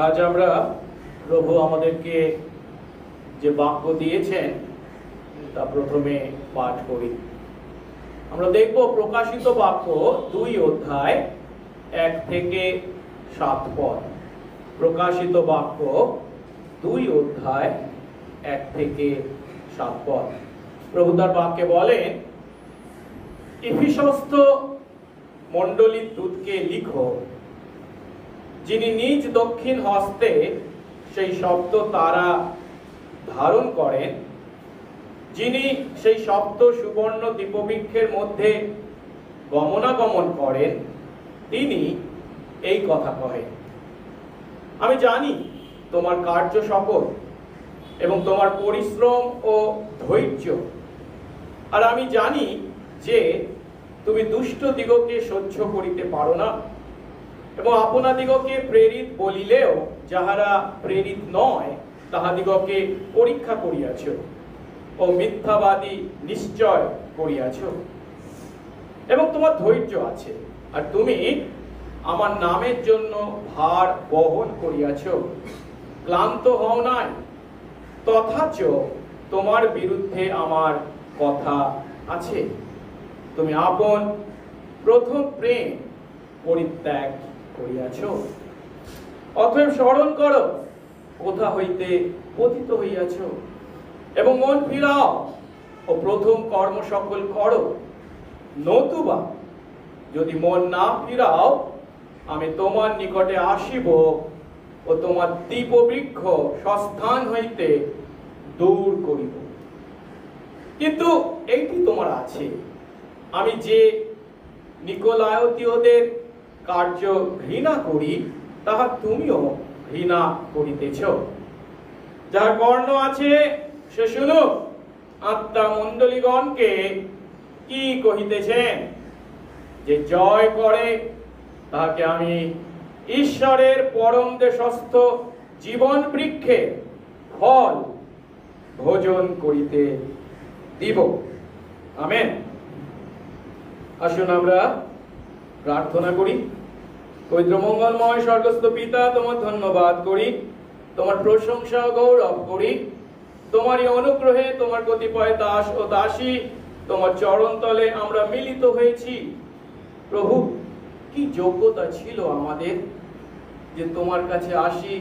আজ আমরা প্রভু আমাদেরকে যে বাক্য দিয়েছেন তা প্রথমে পাঠ করি। আমরা দেখব প্রকাশিত বাক্য 2 অধ্যায় 1 থেকে 7 পদ। প্রকাশিত বাক্য 2 অধ্যায় 1 থেকে 7 পদ। প্রভু তার বাক্যে বলেন, এফেসস্থ মণ্ডলীর দূতকে লিখো, যিনি নিজ দক্ষিণ হস্তে সেই সপ্ত তারা ধারণ করেন, যিনি সেই সপ্ত সুবর্ণ দীপবৃক্ষের মধ্যে গমনাগমন করেন, তিনি এই কথা কহেন, আমি জানি তোমার কার্য সকল এবং তোমার পরিশ্রম ও ধৈর্য, আর আমি জানি যে তুমি দুষ্ট দিগকে সহ্য করিতে পারো না এবং আপনাদিগকে প্রেরিত বলিলেও যাহারা প্রেরিত নয় তাহাদিগকে পরীক্ষা করিয়াছ ও মিথ্যাবাদী নিশ্চয় করিয়াছ, এবং তোমার ধৈর্য আছে, আর তুমি আমার নামের জন্য ভার বহন করিয়াছ, ক্লান্ত হও নাই, তথাচ তোমার বিরুদ্ধে আমার কথা আছে, তুমি আপন প্রথম প্রেম পরিত্যাগ করিয়াছ। অতএব স্মরণ করো কোথা হইতে পতিত হইয়াছ, এবং মন ফিরাও ও প্রথম কর্ম সকল করো, নতুবা যদি মন না ফিরাও আমি তোমার নিকটে আসিব ও তোমার দীপবৃক্ষ স্বস্থান হইতে দূর করিব। কিন্তু এইটি তোমার আছে, আমি যে নিকোলায়তীয়দের কার্য ঘৃণা করি তাহা তুমিও ঘৃণা করিতেছ। যার কর্ণ আছে সে শুনুক, আত্মা মণ্ডলীগণকে কি কহিতেছেন। যে জয় করে তাহাকে আমি ঈশ্বরের পরম দেশস্থ জীবন বৃক্ষে ফল ভোজন করিতে দিব। আমেন। আসুন আমরা প্রার্থনা করি। পবিত্র মঙ্গলময় স্বর্গস্থ পিতা, তোমার ধন্যবাদ করি, তোমার প্রশংসা গৌরব করি। তোমারই অনুগ্রহে তোমার কতিপয় দাস ও দাসী তোমার চরণ তলে আমরা মিলিত হয়েছি। প্রভু, কি যোগ্যতা ছিল আমাদের যে তোমার কাছে আসি,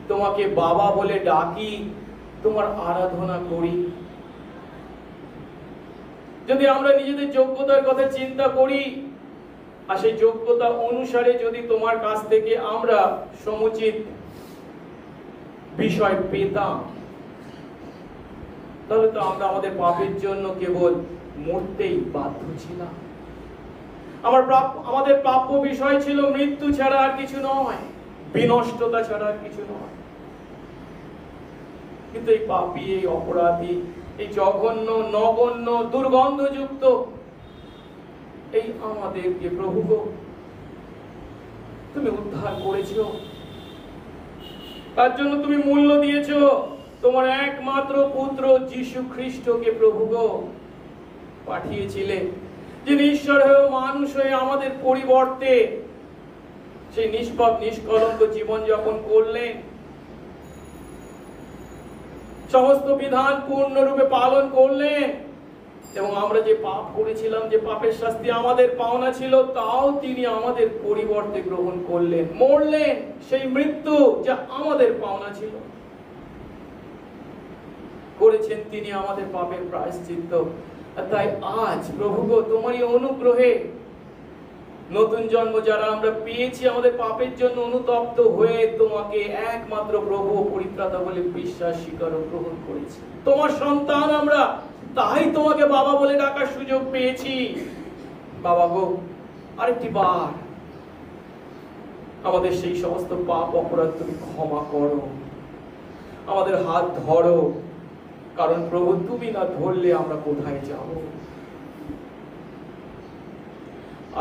তোমাকে বাবা বলে ডাকি, তোমার আরাধনা করি। যদি আমরা নিজেদের যোগ্যতার কথা চিন্তা করি আর সেই যোগ্যতা অনুসারে যদি তোমার কাছ থেকে আমরা সমুচিত বিষয় পেতাম, তাহলে তো আমরা আমাদের পাপের জন্য কেবল মরতেই বাধ্য ছিলাম। আমাদের প্রাপ্য বিষয় ছিল মৃত্যু ছাড়া আর কিছু নয়, বিনষ্টতা ছাড়া আর কিছু নয়। কিন্তু এই পাপী, এই অপরাধী, এই জঘন্য, নগণ্য, দুর্গন্ধযুক্ত এই আমাদেরকে প্রভু গো তুমি উদ্ধার করেছো। তার জন্য তুমি মূল্য দিয়েছো তোমার একমাত্র পুত্র যীশু খ্রিস্টকে প্রভু গো পাঠিয়েছিলে, যিনি ঈশ্বর হয়ে মানুষ হয়ে আমাদের পরিবর্তে সেই নিষ্পাপ নিষ্কলঙ্ক জীবন যাপন করলেন, সমস্ত বিধান পূর্ণরূপে পালন করলেন, এবং আমরা যে পাপ করেছিলাম, যে পাপের শাস্তি আমাদের পাওনা ছিল, তাও তিনি আমাদের পরিবর্তে গ্রহণ করলেন, মরলেন সেই মৃত্যু যা আমাদের পাওনা ছিল, করেছেন তিনি আমাদের পাপের প্রায়শ্চিত্ত। তাই আজ প্রভু গো তোমারই অনুগ্রহে নতুন জন্ম যারা আমরা পেয়েছি, আমাদের পাপের জন্য অনুতপ্ত হয়ে তোমাকে একমাত্র প্রভু পরিত্রাতা বলে বিশ্বাস স্বীকার ও গ্রহণ করেছি, তোমার সন্তান আমরা, তাই তোমাকে বাবা বলে ডাকার সুযোগ পেয়েছি। বাবা গো, আরেকটি বার আমাদের সেই সমস্ত পাপ অপরাধ তুমি ক্ষমা করো, আমাদের হাত ধরো, কারণ প্রভু তুমি না ধরলে আমরা কোথায় যাব।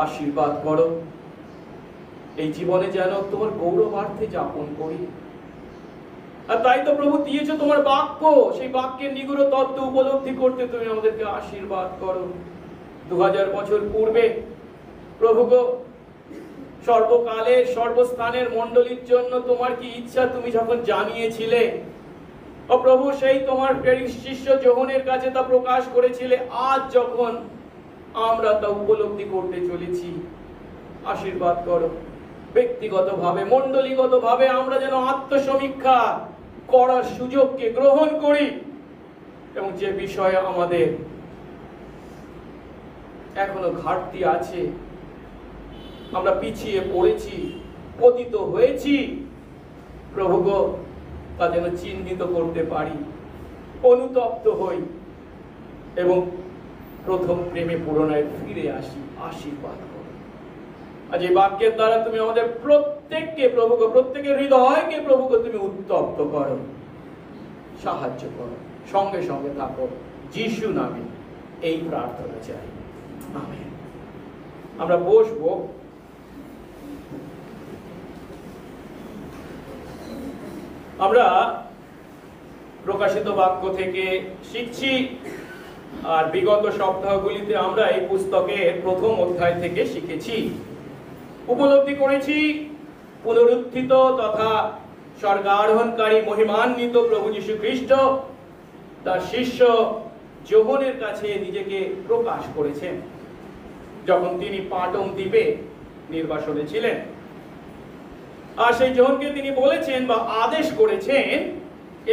আশীর্বাদ করো, এই জীবনে যেন তোমার গৌরবার্থে যাপন করি। আর তাই তো প্রভু দিয়েছো তোমার বাক্য, সেই বাক্যের নিগুড় তত্ত্ব উপলব্ধি করতে তুমি আমাদেরকে আশীর্বাদ করো। 2000 বছর পূর্বে প্রভু গো সর্বকালের সর্বস্থানের মণ্ডলীর জন্য তোমার কি ইচ্ছা তুমি যখন জানিয়েছিলে, ও প্রভু সেই তোমার শিষ্য যোহনের কাছে তা প্রকাশ করেছিলে, আজ যখন আমরা তা উপলব্ধি করতে চলেছি, আশীর্বাদ করো। ব্যক্তিগতভাবে, মণ্ডলীগতভাবে আমরা যেন আত্মসমীক্ষা করার সুযোগকে গ্রহণ করি, এবং যে বিষয়ে আমাদের এখনো ঘাটতি আছে, আমরা পিছিয়ে পড়েছি, পতিত হয়েছি, প্রভু গো, তা যেন চিহ্নিত করতে পারি, অনুতপ্ত হই এবং প্রথম প্রেমে পুনরায় ফিরে আসি। আশীর্বাদ করো। আজ এই বাক্যের দ্বারা তুমি আমাদের প্রত্যেককে প্রভুকে, প্রত্যেকের হৃদয়কে প্রভুকে তুমি উত্তপ্ত করো, সাহায্য করো, সঙ্গে সঙ্গে থাকো। যিশু নামে এই প্রার্থনা চাই, আমেন। আমরা বসবো। আমরা প্রকাশিত বাক্য থেকে শিখছি, আর বিগত সপ্তাহগুলিতে আমরা এই পুস্তকের প্রথম অধ্যায় থেকে শিখেছি, উপলব্ধি করেছি পুনরুত্থিত তথা স্বর্গারোহণকারী মহিমান্বিত প্রভু যীশু খ্রিস্ট তার শিষ্য যোহনের কাছে নিজেকে প্রকাশ করেছেন যখন তিনি পাটম দ্বীপে নির্বাসনে ছিলেন। আর সেই যোহনকে তিনি বলেছেন বা আদেশ করেছেন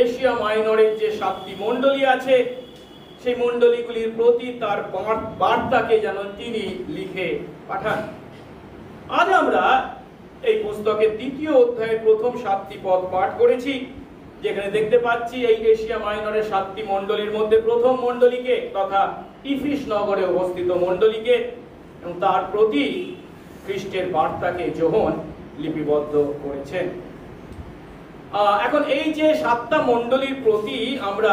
এশিয়া মাইনরের যে 7টি মণ্ডলী আছে সেই মণ্ডলীগুলির প্রতি তার বার্তাকে যেন তিনি লিখে পাঠান। আজ আমরা এই পুস্তকের 2য় অধ্যায়ের প্রথম 7টি পদ পাঠ করেছি, যেখানে দেখতে পাচ্ছি এই এশিয়া মাইনরের 7টি মণ্ডলীর মধ্যে প্রথম মণ্ডলীকে তথা ইফিস নগরে অবস্থিত মণ্ডলীকে এবং তার প্রতি খ্রিস্টের বার্তাকে যোহন লিপিবদ্ধ করেছেন। এখন এই যে 7টা মণ্ডলীর প্রতি আমরা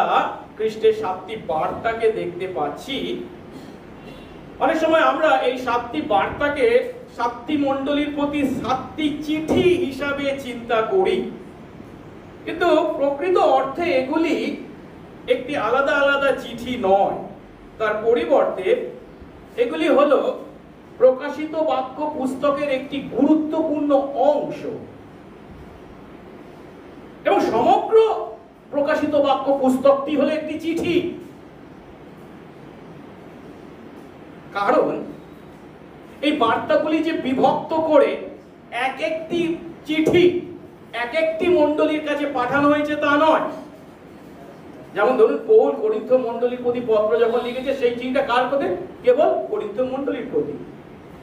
খ্রিস্টের 7টি বার্তাকে দেখতে পাচ্ছি, অনেক সময় আমরা এই 7টি বার্তাকে 7টি মণ্ডলীর প্রতি 7টি চিঠি হিসাবে চিন্তা করি, কিন্তু প্রকৃত অর্থে এগুলি একটি আলাদা আলাদা চিঠি নয়। তার পরিবর্তে এগুলি হলো প্রকাশিত বাক্য পুস্তকের একটি গুরুত্বপূর্ণ অংশ, এবং সমগ্র প্রকাশিত বাক্য পুস্তকটি হলো একটি চিঠি। কারণ এই বার্তাগুলি যে বিভক্ত করে এক একটি চিঠি এক একটি মণ্ডলীর কাছে পাঠানো হয়েছে তা নয়। যেমন ধরুন পৌল করিন্থ মণ্ডলীর প্রতি পত্র যখন লিখেছে সেই চিঠিটা কার প্রতি? কেবল করিন্থ মণ্ডলীর প্রতি।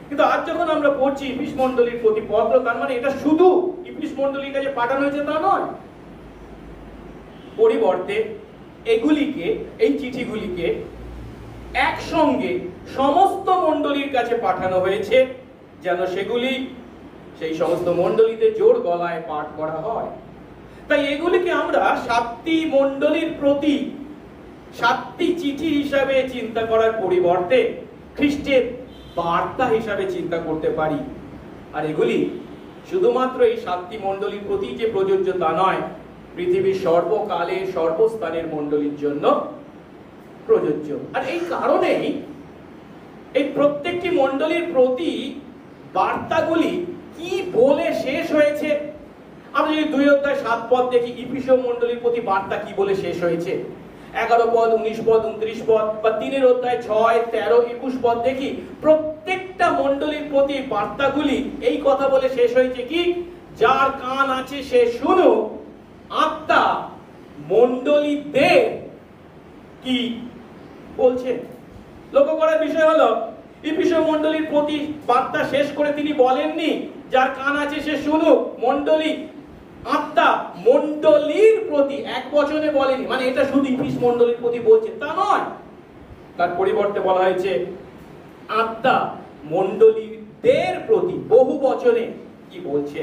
কিন্তু আজ যখন আমরা পড়ছি ইফিস মণ্ডলীর প্রতি পত্র, তার মানে এটা শুধু ইফিস মণ্ডলীর কাছে পাঠানো হয়েছে তা নয়। পরিবর্তে এগুলিকে, এই চিঠিগুলিকে একসঙ্গে সমস্ত মণ্ডলীর কাছে পাঠানো হয়েছে যেন সেগুলি সেই সমস্ত মণ্ডলীতে জোর গলায় পাঠ করা হয়। তাই এগুলিকে আমরা 7টি মণ্ডলীর প্রতি 7টি চিঠি হিসাবে চিন্তা করার পরিবর্তে খ্রিস্টের বার্তা হিসাবে চিন্তা করতে পারি। আর এগুলি শুধুমাত্র এই 7টি মণ্ডলীর প্রতি যে প্রযোজ্য তা নয়, পৃথিবীর সর্বকালের সর্বস্থানের মণ্ডলীর জন্য প্রযোজ্য। আর এই কারণেই এই প্রত্যেকটি মণ্ডলীর প্রতি বার্তাগুলি কি বলে শেষ হয়েছে, আমরা যদি 2 অধ্যায় 7 পদ দেখি, ইফিসীয় মণ্ডলীর প্রতি বার্তা কি বলে শেষ হয়েছে, 11 পদ 19 পদ 29 পদ বা 3 অধ্যায় 6 13 21 পদ দেখি, প্রত্যেকটা মণ্ডলীর প্রতি বার্তাগুলি এই কথা বলে শেষ হয়েছে কি, যার কান আছে সে শুনুক, আত্মা মণ্ডলীদের কি বলছে। লক্ষ্য করার বিষয় হলো ইফিসীয় মণ্ডলীর প্রতি বার্তা শেষ করে তিনি বলেননি যার কান আছে সে শুনুক, মণ্ডলী আত্মা মণ্ডলীর প্রতি এক বচনে বলেনি, মানে এটা শুধু ইফিস মণ্ডলীর প্রতি বলছে তা নয়। তার পরিবর্তে বলা হয়েছে আত্মা মণ্ডলীদের প্রতি বহু বচনে কি বলছে।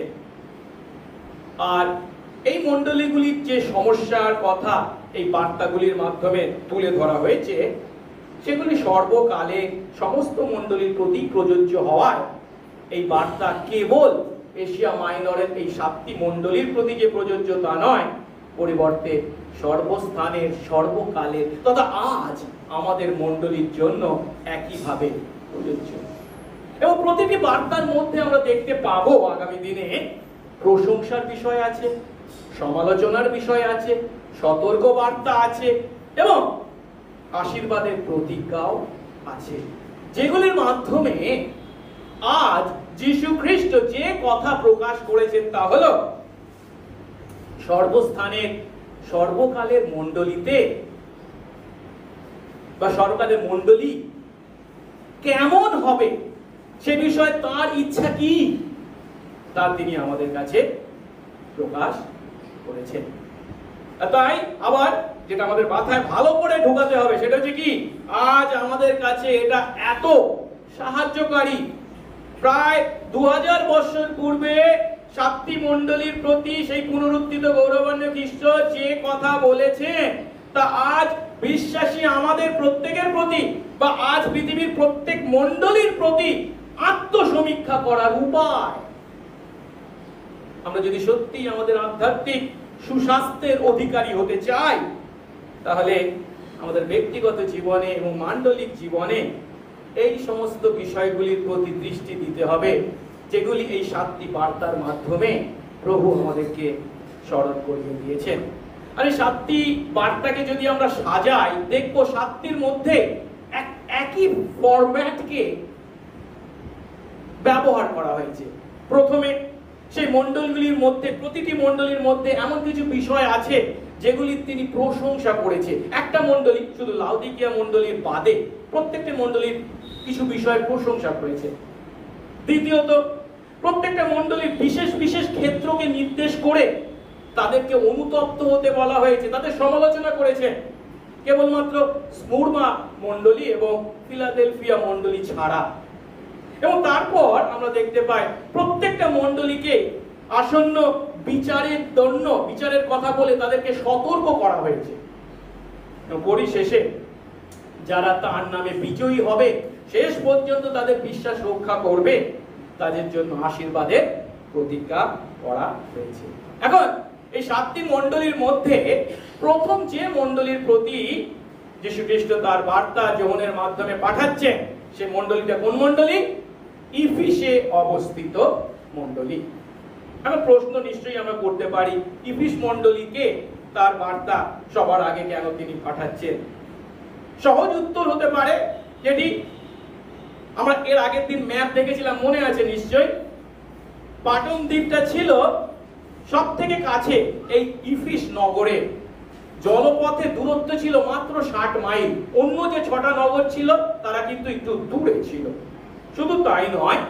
আর এই মণ্ডলীগুলির যে সমস্যার কথা এই বার্তাগুলির মাধ্যমে তুলে ধরা হয়েছে, সেগুলি সর্বকালে সমস্ত মণ্ডলীর প্রতি প্রযোজ্য হওয়ায় এই বার্তা কেবল এশিয়া মাইনরের এই 7টি মণ্ডলীর প্রতি যে প্রযোজ্য তা নয়, পরিবর্তে সর্বস্থানের সর্বকালের তথা আজ আমাদের মণ্ডলীর জন্য একইভাবে প্রযোজ্য। এবং প্রতিটি বার্তার মধ্যে আমরা দেখতে পাবো আগামী দিনে প্রশংসার বিষয় আছে, সমালোচনার বিষয় আছে, সতর্ক বার্তা আছে এবং আশীর্বাদের প্রতিজ্ঞাও আছে, যেগুলির মাধ্যমে আজ যীশু খ্রিস্ট যে কথা প্রকাশ করেছেন তা হলো সর্বস্থানের সর্বকালের মণ্ডলীতে বা সর্বকালের মণ্ডলী কেমন হবে সে বিষয়ে তার ইচ্ছা কি তা তিনি আমাদের কাছে প্রকাশ করেছেন। তাই আবার যেটা আমাদের মাথায় ভালো করে ঢোকাতে হবে সেটা হচ্ছে কি, আজ আমাদের কাছে এটা এত সাহায্যকারী। প্রায় 2000 বছর পূর্বে সাতটি মণ্ডলীর প্রতি সেই পুনরুত্থিত গৌরবান্বিত খ্রিস্ট যে কথা বলেছেন তা আজ বিশ্বাসী আমাদের প্রত্যেকের প্রতি বা আজ পৃথিবীর প্রত্যেক মণ্ডলীর প্রতি আত্মসমীক্ষা করার উপায়। আমরা যদি সত্যি আমাদের আধ্যাত্মিক সুস্বাস্থ্যের অধিকারী হতে চাই তাহলে আমাদের ব্যক্তিগত জীবনে এবং মান্ডলিক জীবনে এই সমস্ত বিষয়গুলির প্রতি দৃষ্টি দিতে হবে, যেগুলি এই সাতটি বার্তার মাধ্যমে প্রভু আমাদেরকে স্মরণ করিয়ে দিয়েছেন। আর এই সাতটি বার্তাকে যদি আমরা সাজাই, দেখবো সাতটির মধ্যে একই ফরম্যাটকে ব্যবহার করা হয়েছে। প্রথমে সেই মণ্ডলগুলির মধ্যে, প্রতিটি মণ্ডলীর মধ্যে এমন কিছু বিষয় আছে যেগুলি তিনি প্রশংসা করেছে। একটা মণ্ডলী, শুধু লাউদিকিয়া মণ্ডলীর বাদে প্রত্যেকটা মণ্ডলীর কিছু বিষয়ের প্রশংসা করেছে। দ্বিতীয়ত, প্রত্যেকটা মণ্ডলীর বিশেষ বিশেষ ক্ষেত্রকে নির্দেশ করে তাদেরকে অনুতপ্ত হতে বলা হয়েছে, তাদের সমালোচনা করেছে, কেবলমাত্র স্মুরনা মণ্ডলী এবং ফিলাডেলফিয়া মণ্ডলী ছাড়া। এবং তারপর আমরা দেখতে পাই প্রত্যেকটা মণ্ডলীকে আসন্ন বিচারের কথা বলে তাদেরকে সতর্ক করা হয়েছে। পরিশেষে যারা তার নামে বিজয়ী হবে, শেষ পর্যন্ত তাদের বিশ্বাস রক্ষা করবে, তাদের জন্য আশীর্বাদের প্রতিজ্ঞা করা হয়েছে। এখন এই সাতটি মণ্ডলীর মধ্যে প্রথম যে মণ্ডলীর প্রতি যীশু খ্রিস্ট তার বার্তা যোহনের মাধ্যমে পাঠাচ্ছেন সে মণ্ডলীটা কোন মণ্ডলী? ইফিসে অবস্থিত মণ্ডলী। এখন প্রশ্ন নিশ্চয়ই আমরা করতে পারি, ইফিস মণ্ডলীকে তার বার্তা সবার আগে কেন তিনি পাঠাচ্ছেন? সহজ উত্তর হতে পারে, যেটি আমরা এর আগের দিন ম্যাপ দেখেছিলাম, মনে আছে নিশ্চয়ই। পাটন দ্বীপটা ছিল সব থেকে কাছে এই ইফিস নগরে, জলপথে দূরত্ব ছিল মাত্র 60 মাইল। অন্য যে 6টা নগর ছিল তারা কিন্তু একটু দূরে ছিল। শুধু তাই নয়,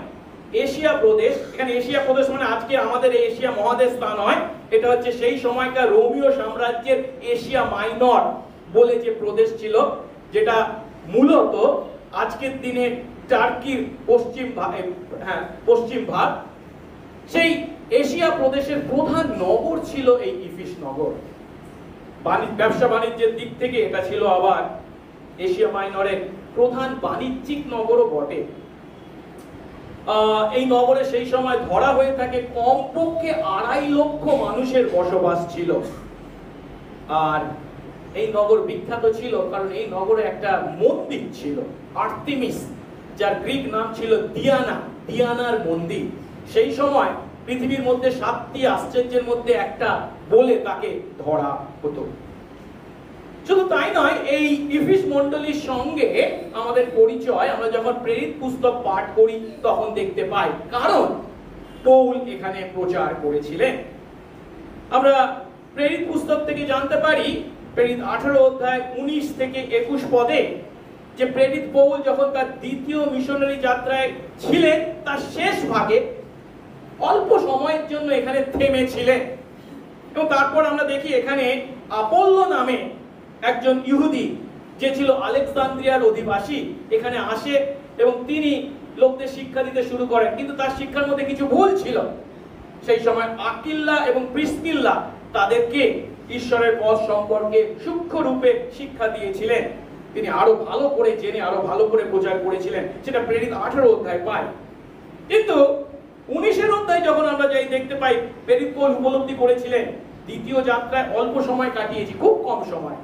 এশিয়া প্রদেশ, এখানে এশিয়া প্রদেশ মানে আজকে আমাদের এশিয়া মহাদেশ তা নয়, এটা হচ্ছে সেই সময়কার রোমীয় সাম্রাজ্যের এশিয়া মাইনর বলে যে প্রদেশ ছিল, যেটা মূলত আজকের দিনে টার্কির পশ্চিম ভাগ। সেই এশিয়া প্রদেশের প্রধান নগর ছিল এই ইফিস নগর। ব্যবসা বাণিজ্যের দিক থেকে এটা ছিল আবার এশিয়া মাইনরের প্রধান বাণিজ্যিক নগরও বটে। এই নগরে সেই সময় ধরা হয়ে থাকে কমপক্ষে 2.5 লক্ষ মানুষের বসবাস ছিল। আর এই নগর বিখ্যাত ছিল কারণ এই নগরে একটা মন্দির ছিল, আর্তেমিস, যার গ্রিক নাম ছিল দিয়ানার মন্দির। সেই সময় পৃথিবীর মধ্যে 7টি আশ্চর্যের মধ্যে একটা বলে তাকে ধরা হতো। শুধু তাই নয়, এই ইফিস মণ্ডলীর সঙ্গে আমাদের পরিচয় আমরা যখন প্রেরিত পুস্তক পাঠ করি তখন দেখতে পাই, কারণ পৌল এখানে প্রচার করেছিলেন। আমরা প্রেরিত পুস্তক থেকে জানতে পারি, প্রেরিত 18 অধ্যায় 19 থেকে 21 পদে, যে প্রেরিত পৌল যখন তার দ্বিতীয় মিশনারি যাত্রায় ছিলেন তার শেষ ভাগে অল্প সময়ের জন্য এখানে থেমেছিলেন। এবং তারপর আমরা দেখি এখানে আপোল্লো নামে একজন ইহুদি, যে ছিল আলেকজান্দ্রিয়ার অধিবাসী, এখানে আসে এবং তিনি লোকদের শিক্ষা দিতে শুরু করেন। কিন্তু তার শিক্ষার মধ্যে কিছু ভুল ছিল। সেই সময় আকিল্লা এবং প্রিস্কিল্লা তাদেরকে ঈশ্বরের পথ সম্পর্কে সূক্ষ্ম রূপে শিক্ষা দিয়েছিলেন। তিনি আরো ভালো করে জেনে আরো ভালো করে প্রচার করেছিলেন, সেটা প্রেরিত 18 অধ্যায় পাই। কিন্তু 19 অধ্যায় যখন আমরা যাই দেখতে পাই প্রেরিত পৌল উপলব্ধি করেছিলেন দ্বিতীয় যাত্রায় অল্প সময় কাটিয়েছি, খুব কম সময়।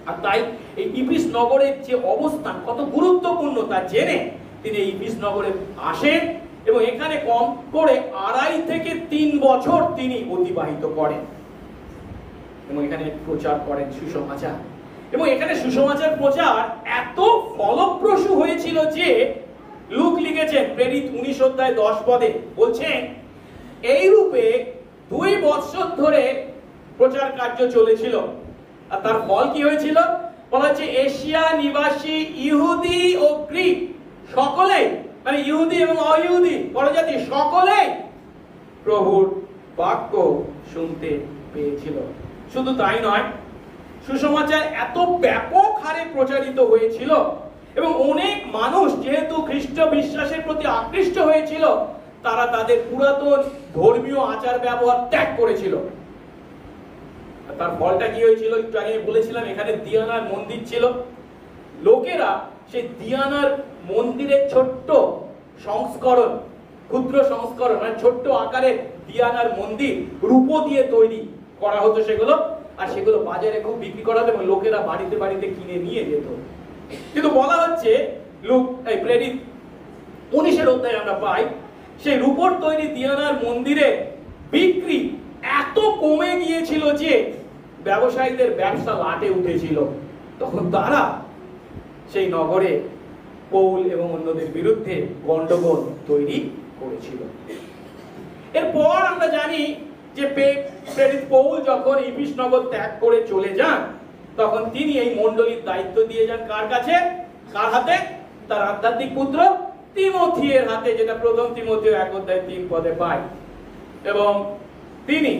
আর তাই এই ইফিস নগরের যে অবস্থান কত গুরুত্বপূর্ণ তা জেনে তিনি ইফিস নগরে আসেন এবং এখানে কম করে 2.5 থেকে 3 বছর তিনি অতিবাহিত করেন এবং এখানে প্রচার করেন সুসমাচার। এবং এখানে সুসমাচার প্রচার এত ফলপ্রসূ হয়েছিল যে লুক লিখেছেন প্রেরিত 19 অধ্যায় 10 পদে বলছেন, এই রূপে 2 বছর ধরে প্রচার কার্য চলেছিল। আর তার ফল কি হয়েছিল? বলা হচ্ছে এশিয়া নিবাসী ইহুদি ও গ্রিক সকলেই, মানে ইহুদি এবং অইহুদি পরজাতি সকলেই প্রভুর বাক্য শুনতে পেয়েছিল। শুধু তাই নয়, সুসমাচার এত ব্যাপক হারে প্রচারিত হয়েছিল এবং অনেক মানুষ যেহেতু খ্রিস্ট বিশ্বাসের প্রতি আকৃষ্ট হয়েছিল, তারা তাদের পুরাতন ধর্মীয় আচার ব্যবহার ত্যাগ করেছিল। তার ফলটা কি হয়েছিল? একটু আগে বলেছিলাম, এখানে দিয়ানার মন্দির ছিল। লোকেরা সেই দিয়ানার মন্দিরের ছোট্ট সংস্করণ, ক্ষুদ্র সংস্করণ, মানে ছোট্ট আকারের দিয়ানার মন্দির রূপো দিয়ে তৈরি করা হতো সেগুলো, আর সেগুলো বাজারে খুব বিক্রি করা হতো এবং লোকেরা বাড়িতে বাড়িতে কিনে নিয়ে যেত। কিন্তু বলা হচ্ছে লুক এই প্রেরিত 19 অধ্যায়ে আমরা পাই, সেই রূপোর তৈরি দিয়ানার মন্দিরে বিক্রি এত কমে গিয়েছিল যে ব্যবসায়ীদের ব্যবসা লাটে উঠেছিল। তখন তারা সেই নগরে পৌল এবং অন্যদের বিরুদ্ধে গন্ডগোল তৈরি করেছিল। এরপর আমরা জানি যে প্রেরিত পৌল যখন ইফিস নগর ত্যাগ করে চলে যান, তখন তিনি এই মণ্ডলীর দায়িত্ব দিয়ে যান কার কাছে? কার হাতে? তার আধ্যাত্মিক পুত্র তিমথিয়ের হাতে, যেটা প্রথম তিমথিয় 1 অধ্যায় 3 পদে পাই। এবং তিনি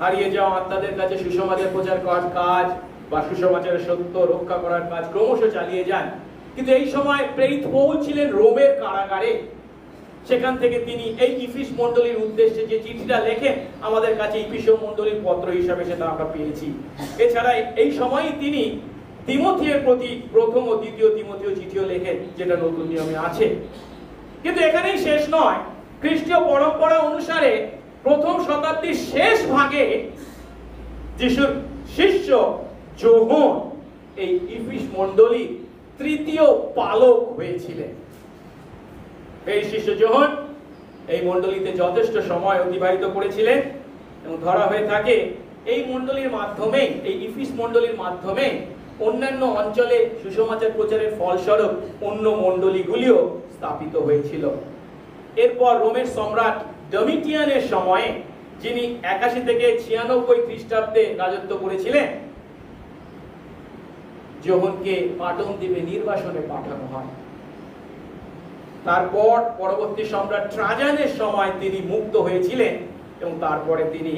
হারিয়ে যাওয়া আত্মাদের কাছে সুসমাচার প্রচার করার কাজ বা সুসমাচারের সত্য রক্ষা করার কাজ ক্রমশ চালিয়ে যান। কিন্তু এই সময় প্রেরিত পৌল ছিলেন রোমের কারাগারে। সেখান থেকে তিনি এই ইফিস মণ্ডলীর উদ্দেশ্যে যে চিঠিটা লেখেন, আমাদের কাছে ইফিসীয় মণ্ডলীর পত্র হিসাবে সেটা আমরা পেয়েছি। এছাড়া এই সময়ই তিনি তিমথিয়ের প্রতি প্রথম ও দ্বিতীয় তিমথিয় চিঠিও লেখেন, যেটা নতুন নিয়মে আছে। কিন্তু এখানেই শেষ নয়। খ্রিস্টীয় পরম্পরা অনুসারে প্রথম শতাব্দীর শেষ ভাগে যিশুর শিষ্য যোহন এই ইফিস মণ্ডলীর তৃতীয় পালক হয়েছিলেন। এই শিষ্য যোহন এই মণ্ডলীতে যথেষ্ট সময় অতিবাহিত করেছিলেন এবং ধরা হয়ে থাকে এই মণ্ডলীর মাধ্যমে, এই ইফিস মণ্ডলীর মাধ্যমে অন্যান্য অঞ্চলে সুসমাচার প্রচারের ফলস্বরূপ অন্য মণ্ডলীগুলিও স্থাপিত হয়েছিল। এরপর রোমের সম্রাট ডমিটিয়ানের সময়ে, যিনি 81 থেকে 96 খ্রিস্টাব্দে রাজত্ব করেছিলেন, যোহনকে পাটন দ্বীপে নির্বাসনে পাঠানো হয়। তারপর পরবর্তী সম্রাট ট্রাজানের সময় তিনি মুক্ত হয়েছিলেন এবং তারপরে তিনি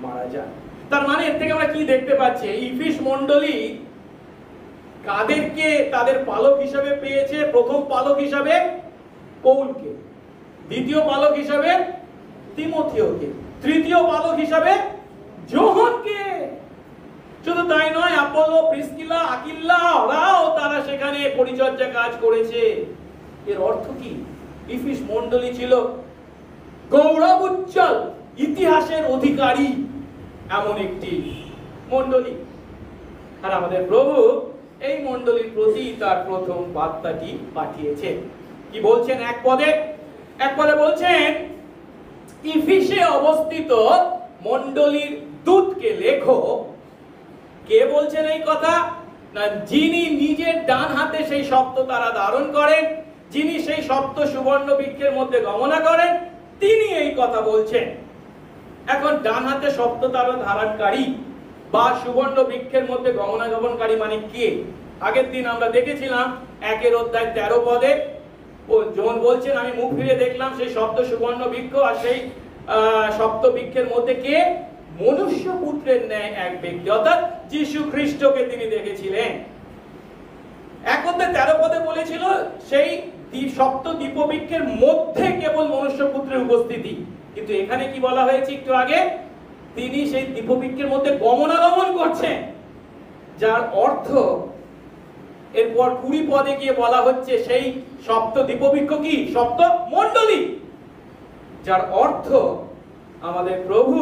মারা যান। তার মানে এর থেকে আমরা কি দেখতে পাচ্ছি? ইফিস মণ্ডলী কাদেরকে তাদের পালক হিসাবে পেয়েছে? প্রথম পালক হিসাবে পৌলকে, দ্বিতীয় পালক হিসাবে তিমথিয়কে, তৃতীয় পালক হিসাবে যোহনকে। শুধু তাই নয়, আপোলো, প্রিসকিলা, আকিল্লা ওরাও তারা সেখানে পরিচর্যা কাজ করেছে। এর অর্থ কি? ইফিস মণ্ডলী ছিল গৌরব উজ্জ্বল ইতিহাসের অধিকারী এমন একটি মণ্ডলী। আর আমাদের প্রভু এই মণ্ডলীর প্রতি তার প্রথম বার্তাটি পাঠিয়েছেন। কি বলছেন? এক পদে বলছেন, ইফিসে অবস্থিত মণ্ডলীর দূতকে লেখো। কে বলছেন এই কথা? না, যিনি নিজের ডান হাতে সেই সপ্ত তারা ধারণ করেন, যিনি সেই সপ্ত সুবর্ণ বৃক্ষের মধ্যে গমনা করেন, তিনি এই কথা বলছেন। এখন ডান হাতে সপ্ত তারা ধারণকারী বা সুবর্ণ বৃক্ষের মধ্যে গমনাগমনকারী মানে কে? আগের দিন আমরা দেখেছিলাম 1 অধ্যায় 13 পদে যোহন বলছেন, আমি মুখ ফিরে দেখলাম সেই সপ্ত সুবর্ণ বৃক্ষ, আর সেই সপ্ত বৃক্ষের মধ্যে কে? মনুষ্য পুত্রের ন্যায় এক ব্যক্তি, অর্থাৎ যীশু খ্রিস্টকে তিনি দেখেছিলেন। 1 অধ্যায় 13 পদে বলেছিল সেই সপ্ত দ্বীপবৃক্ষের মধ্যে কেবল মনুষ্য পুত্রের উপস্থিতি। কিন্তু এখানে কি বলা হয়েছে একটু আগে? তিনি সেই দ্বীপবৃক্ষের মধ্যে গমনাগমন করছেন, যার অর্থ এরপর 20 পদে গিয়ে বলা হচ্ছে সেই সপ্ত দ্বীপবৃক্ষ কি? সপ্ত মণ্ডলী, যার অর্থ আমাদের প্রভু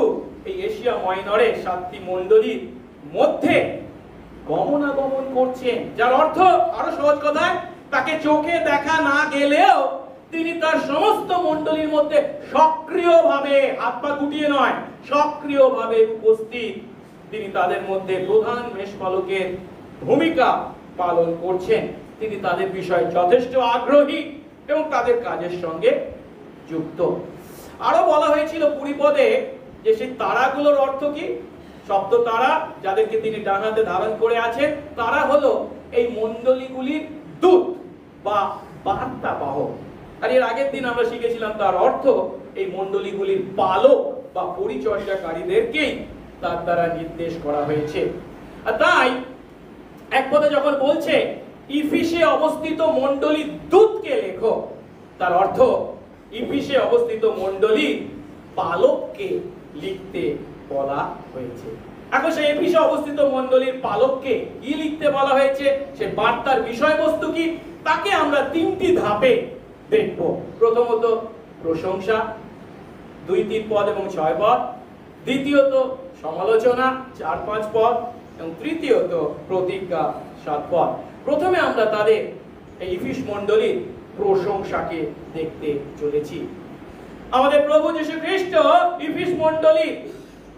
এই এশিয়া মাইনরে 7টি মণ্ডলীর মধ্যে গমনাগমন করছেন। যার অর্থ আরো সহজ কথায়, তাকে চোখে দেখা না গেলেও তিনি তার সমস্ত মণ্ডলীর মধ্যে সক্রিয়ভাবে, হাত পা গুটিয়ে নয়, সক্রিয়ভাবে উপস্থিত। তিনি তাদের মধ্যে প্রধান মেষপালকের ভূমিকা পালন করছেন। তিনি তাদের বিষয়ে যথেষ্ট আগ্রহী এবং তাদের কাজের সঙ্গে যুক্ত। আরো বলা হয়েছিল 20 পদে যে সেই তারাগুলোর অর্থ কি? সপ্ত তারা যাদেরকে তিনি ডান হাতে ধারণ করে আছেন, তারা হলো এই মণ্ডলীগুলির দূত বা বার্তা বাহক। আর এর আগের দিন আমরা শিখেছিলাম তার অর্থ এই মণ্ডলীগুলির পালক বা পরিচর্যাকারীদেরকেই তার দ্বারা নির্দেশ করা হয়েছে। আর তাই এক পদে যখন বলছে ইফিসে অবস্থিত মণ্ডলীর দূতকে লেখো, তার অর্থ ইফিসে অবস্থিত মণ্ডলীর পালককে লিখতে বলা হয়েছে। এখন সেই এফিসে অবস্থিত মণ্ডলীর পালককে কি লিখতে বলা হয়েছে, সে বার্তার বিষয়বস্তু কি, তাকে আমরা 3টি ধাপে দেখব। প্রথমত প্রশংসা 2-3 পদ এবং 6 পদ, দ্বিতীয়ত সমালোচনা 4-5 পদ এবং তৃতীয়ত প্রতিজ্ঞা 7 পদ। প্রথমে আমরা তাদের এই ইফিস মণ্ডলীর প্রশংসাকে দেখতে চলেছি। আমাদের প্রভু যীশু খ্রিস্ট ইফিস মণ্ডলীর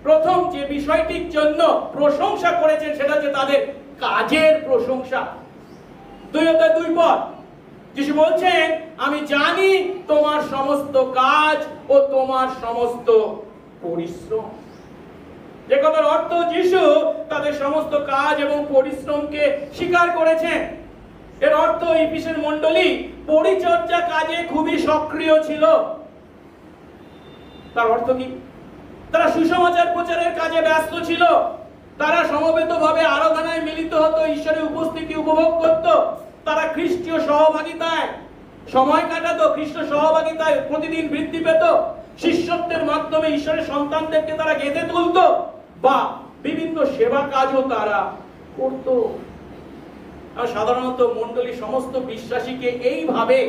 প্রথম যে বিষয়টির জন্য প্রশংসা করেছেন সেটা হচ্ছে তাদের কাজের প্রশংসা। 2 পদ যিশু বলছেন, আমি জানি তোমার সমস্ত কাজ ও তোমার সমস্ত পরিশ্রম। যে কথার অর্থ যিশু তাদের সমস্ত কাজ এবং পরিশ্রমকে স্বীকার করেছেন। এর অর্থ ইফিসের মণ্ডলী পরিচর্যা কাজে খুবই সক্রিয় ছিল। তার অর্থ কি? তারা সুসমাচার প্রচারের কাজে ব্যস্ত ছিল। তারা সমবেতভাবে আরাধনায় মিলিত হতো, ঈশ্বরের উপস্থিতি উপভোগ করত। তারা খ্রিস্টীয় সহভাগিতায় সময় কাটাতো, খ্রিস্ট সহভাগিতায় প্রতিদিন বৃদ্ধি পেত। শিষ্যত্বের মাধ্যমে ঈশ্বরের সন্তানদেরকে তারা গেঁথে তুলত বা বিভিন্ন সেবা কাজও তারা করত। আর সাধারণত মণ্ডলী সমস্ত বিশ্বাসীকে এইভাবে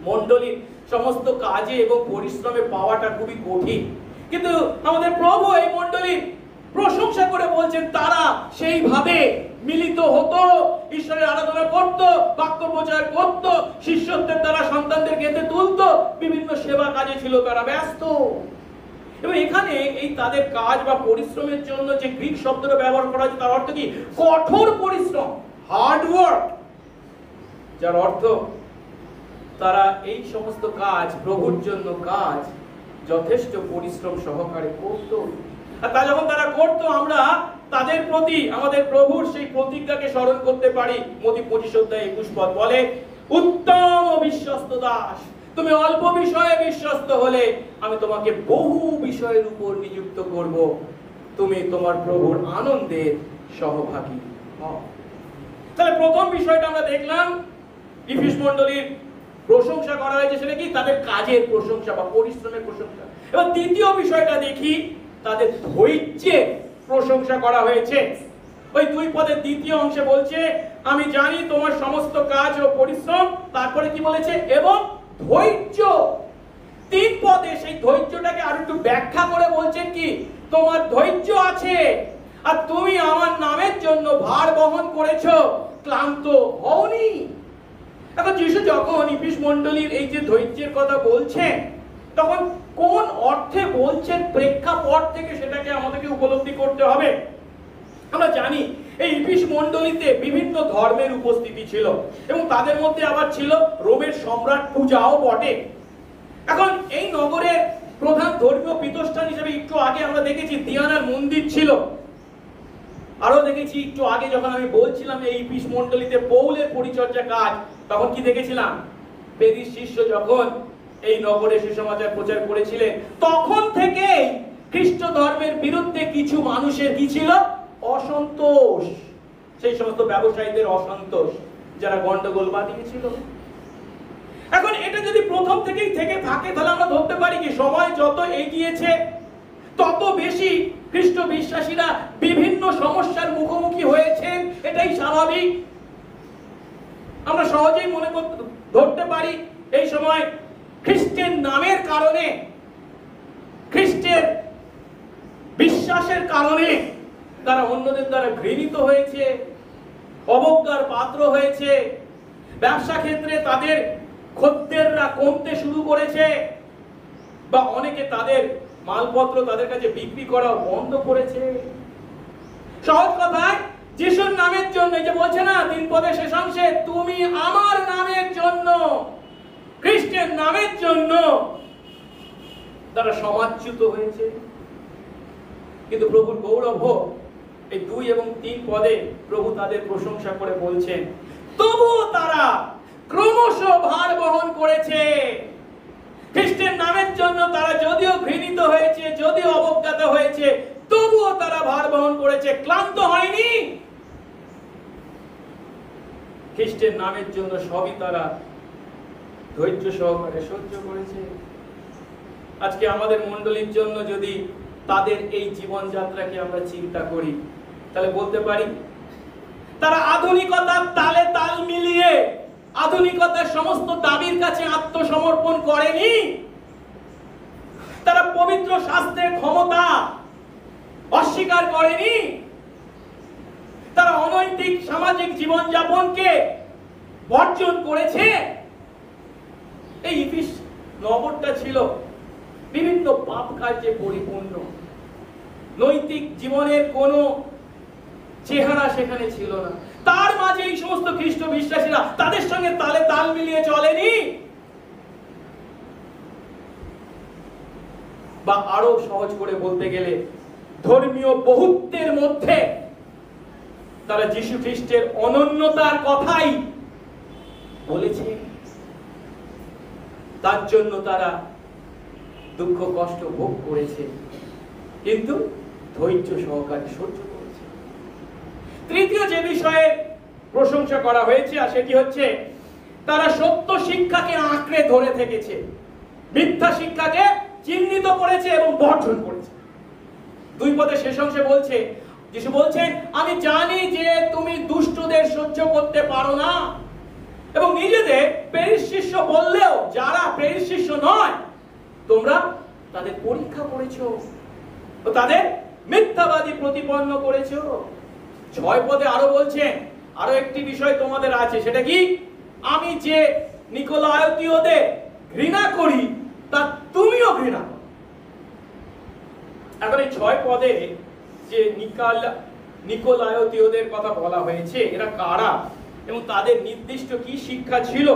মণ্ডলীর সমস্ত কাজে এবং পরিশ্রমে পাওয়াটা খুবই কঠিন। কিন্তু আমাদের প্রভু এই মণ্ডলীর প্রশংসা করে বলছেন তারা সেইভাবে মিলিত হতো, ঈশ্বরের আরাধনা করত, বাক্য প্রচার করত, শিষ্যত্বের দ্বারা সন্তানদের গেঁথে তুলত, বিভিন্ন সেবা কাজে ছিল তারা ব্যস্ত। এবং এখানে এই তাদের কাজ বা পরিশ্রমের জন্য যে গ্রিক শব্দটা ব্যবহার করা হয়েছে তার অর্থ কি? কঠোর পরিশ্রম, হার্ড ওয়ার্ক, যার অর্থ তারা এই সমস্ত কাজ, প্রভুর জন্য কাজ যথেষ্ট পরিশ্রম সহকারে করত। আর তা যখন তারা করত, আমরা তাদের প্রতি আমাদের প্রভুর সেই প্রতিজ্ঞাকে স্মরণ করতে পারি। মতি 25-21 পদ বলে, উত্তম ও বিশ্বস্ত দাস, তুমি অল্প বিষয়ে বিশ্বস্ত হলে আমি তোমাকে বহু বিষয়ের উপর নিযুক্ত করব, তুমি তোমার প্রভুর আনন্দের সহভাগী হও। তাহলে প্রথম বিষয়টা আমরা দেখলাম, ইফিস মণ্ডলীর প্রশংসা করা হয়েছে, সেটা কি? তাদের কাজের প্রশংসা বা পরিশ্রমের প্রশংসা। এবার দ্বিতীয় বিষয়টা দেখি, তাদের ধৈর্যের প্রশংসা করা হয়েছে। ওই 2 পদের দ্বিতীয় অংশে বলছে, আমি জানি তোমার সমস্ত কাজ ও পরিশ্রম, তারপরে কি বলেছে? এবং ধৈর্য। 3 পদে সেই ধৈর্যটাকে আরো একটু ব্যাখ্যা করে বলছেন কি? তোমার ধৈর্য আছে, আর তুমি আমার নামের জন্য ভার বহন করেছো, ক্লান্ত হওনি। এখন যিশু যখন ইফিস মণ্ডলীর এই যে ধৈর্যের কথা বলছেন, তখন কোন অর্থে বলছেন, প্রেক্ষাপট থেকে সেটাকে আমাদেরকে উপলব্ধি করতে হবে। আমরা জানি এই ইফিস মণ্ডলীতে বিভিন্ন ধর্মের উপস্থিতি ছিল এবং তাদের মধ্যে আবার ছিল রোমের সম্রাট পূজাও বটে। এখন এই নগরের প্রধান ধর্মীয় পীঠস্থান হিসেবে একটু আগে আমরা দেখেছি দিয়ানার মন্দির ছিল। আরো দেখেছি একটু আগে যখন আমি বলছিলাম এই ইফিস মণ্ডলীতে পৌলের পরিচর্যা কাজ, তখন কি দেখেছিলাম? পেরিস শিষ্য যখন এই নগরে সুসমাচার প্রচার করেছিলেন, তখন থেকে খ্রিস্ট ধর্মের বিরুদ্ধে কিছু মানুষের কি ছিল? অসন্তোষ। সেই সমস্ত ব্যবসায়ীদের অসন্তোষ, যারা গন্ডগোল বাঁধিয়েছিল। এখন এটা যদি প্রথম থেকেই থেকে থাকে, তাহলে আমরা ধরতে পারি কি সময় যত এগিয়েছে তত বেশি খ্রিস্ট বিশ্বাসীরা বিভিন্ন সমস্যার মুখোমুখি হয়েছেন, এটাই স্বাভাবিক। আমরা সহজেই মনে করতে ধরতে পারি এই সময় খ্রিস্টের নামের কারণে, খ্রিস্টের বিশ্বাসের কারণে তারা অন্যদের দ্বারা ঘৃণিত হয়েছে, অবজ্ঞার পাত্র হয়েছে, ব্যবসা ক্ষেত্রে তাদের খদ্দেররা কমতে শুরু করেছে, বা অনেকে তাদের মালপত্র তাদের কাছে বিক্রি করা বন্ধ করেছে। সহজ কথায় যিশুর নামের জন্য, যে বলছে না 3 পদের শেষ অংশে, তুমি আমার নামের জন্য, খ্রিস্টের নামের জন্য তারা সমাজচ্যুত হয়েছে। কিন্তু প্রভুর গৌরব হোক, এই 2 এবং 3 পদে প্রভু তাদের প্রশংসা করে বলছেন, তবুও তারা ক্রমশ ভার বহন করেছে। খ্রিস্টের নামের জন্য তারা যদিও ঘৃণিত হয়েছে, যদিও অবজ্ঞাত হয়েছে, তবুও তারা ভার বহন করেছে, ক্লান্ত হয়নি। খ্রিস্টের নামের জন্য সবই তারা ধৈর্য সহকারে সহ্য করেছে। আজকে আমাদের মণ্ডলীর জন্য যদি তাদের এই জীবনযাত্রাকে আমরা চিন্তা করি, তাহলে বলতে পারি তারা আধুনিকতার তালে তাল মিলিয়ে আধুনিকতার সমস্ত দাবির কাছে আত্মসমর্পণ করেনি। তারা পবিত্র শাস্ত্রের ক্ষমতা অস্বীকার করেনি। তারা অনৈতিক সামাজিক জীবনযাপনকে বর্জন করেছে। এই ইফিস নগরটা ছিল বিভিন্ন পাপ কার্যে পরিপূর্ণ। নৈতিক জীবনের কোনো চেহারা সেখানে ছিল না। তার মাঝে এই সমস্ত খ্রিস্ট বিশ্বাসীরা তাদের সঙ্গে তালে তাল মিলিয়ে চলেনি, বা আরো সহজ করে বলতে গেলে ধর্মীয় বহুত্বের মধ্যে তারা যীশু খ্রিস্টের অনন্যতার কথাই বলেছে। তার জন্য তারা দুঃখ কষ্ট ভোগ করেছে, কিন্তু ধৈর্য সহকারে সহ্য করেছে। তৃতীয় যে বিষয়ে প্রশংসা করা হয়েছে, আর সেটি হচ্ছে তারা সত্য শিক্ষাকে আঁকড়ে ধরে থেকেছে, মিথ্যা শিক্ষাকে চিহ্নিত করেছে এবং বর্জন করেছে। 2 পদের শেষ অংশে বলছে, যিশু বলছেন, আমি জানি যে তুমি দুষ্টদের সহ্য করতে পারো না, এবং নিজেদের প্রেরিত শিষ্য বললেও যারা প্রেরিত শিষ্য নয়, তোমরা তাদের পরীক্ষা করেছো ও তাদের মিথ্যাবাদী প্রতিপন্ন করেছো। 6 পদে আরো বলছেন, আরো একটি বিষয় তোমাদের আছে, সেটা কি? আমি যে নিকোলায়তীয়দের ঘৃণা করি তা তুমিও ঘৃণা করো। এখন এই 6 পদে যে নিকোলায়তীয়দের কথা বলা হয়েছে, এরা কারা এবং তাদের নির্দিষ্ট কি শিক্ষা ছিল,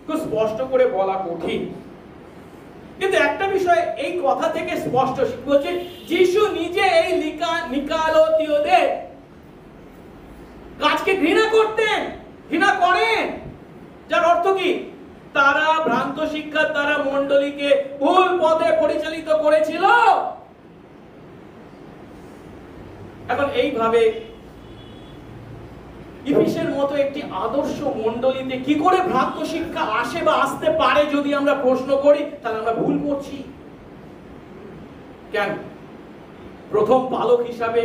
খুব স্পষ্ট করে বলা কঠিন। কিন্তু একটা বিষয় এই কথা থেকে স্পষ্ট বলছে, যিশু নিজে এই নিকোলায়তীয়দের কাজকে ঘৃণা করতেন, ঘৃণা করেন। যার অর্থ কি? তারা ভ্রান্ত শিক্ষার দ্বারা মণ্ডলীকে ভুল পথে পরিচালিত করেছিল। এখন এইভাবে ইফিসের মতো একটি আদর্শ মণ্ডলীতে কি করে ভ্রান্ত শিক্ষা আসে বা আসতে পারে যদি আমরা প্রশ্ন করি, তাহলে আমরা ভুল করছি। কেন? প্রথম পালক হিসাবে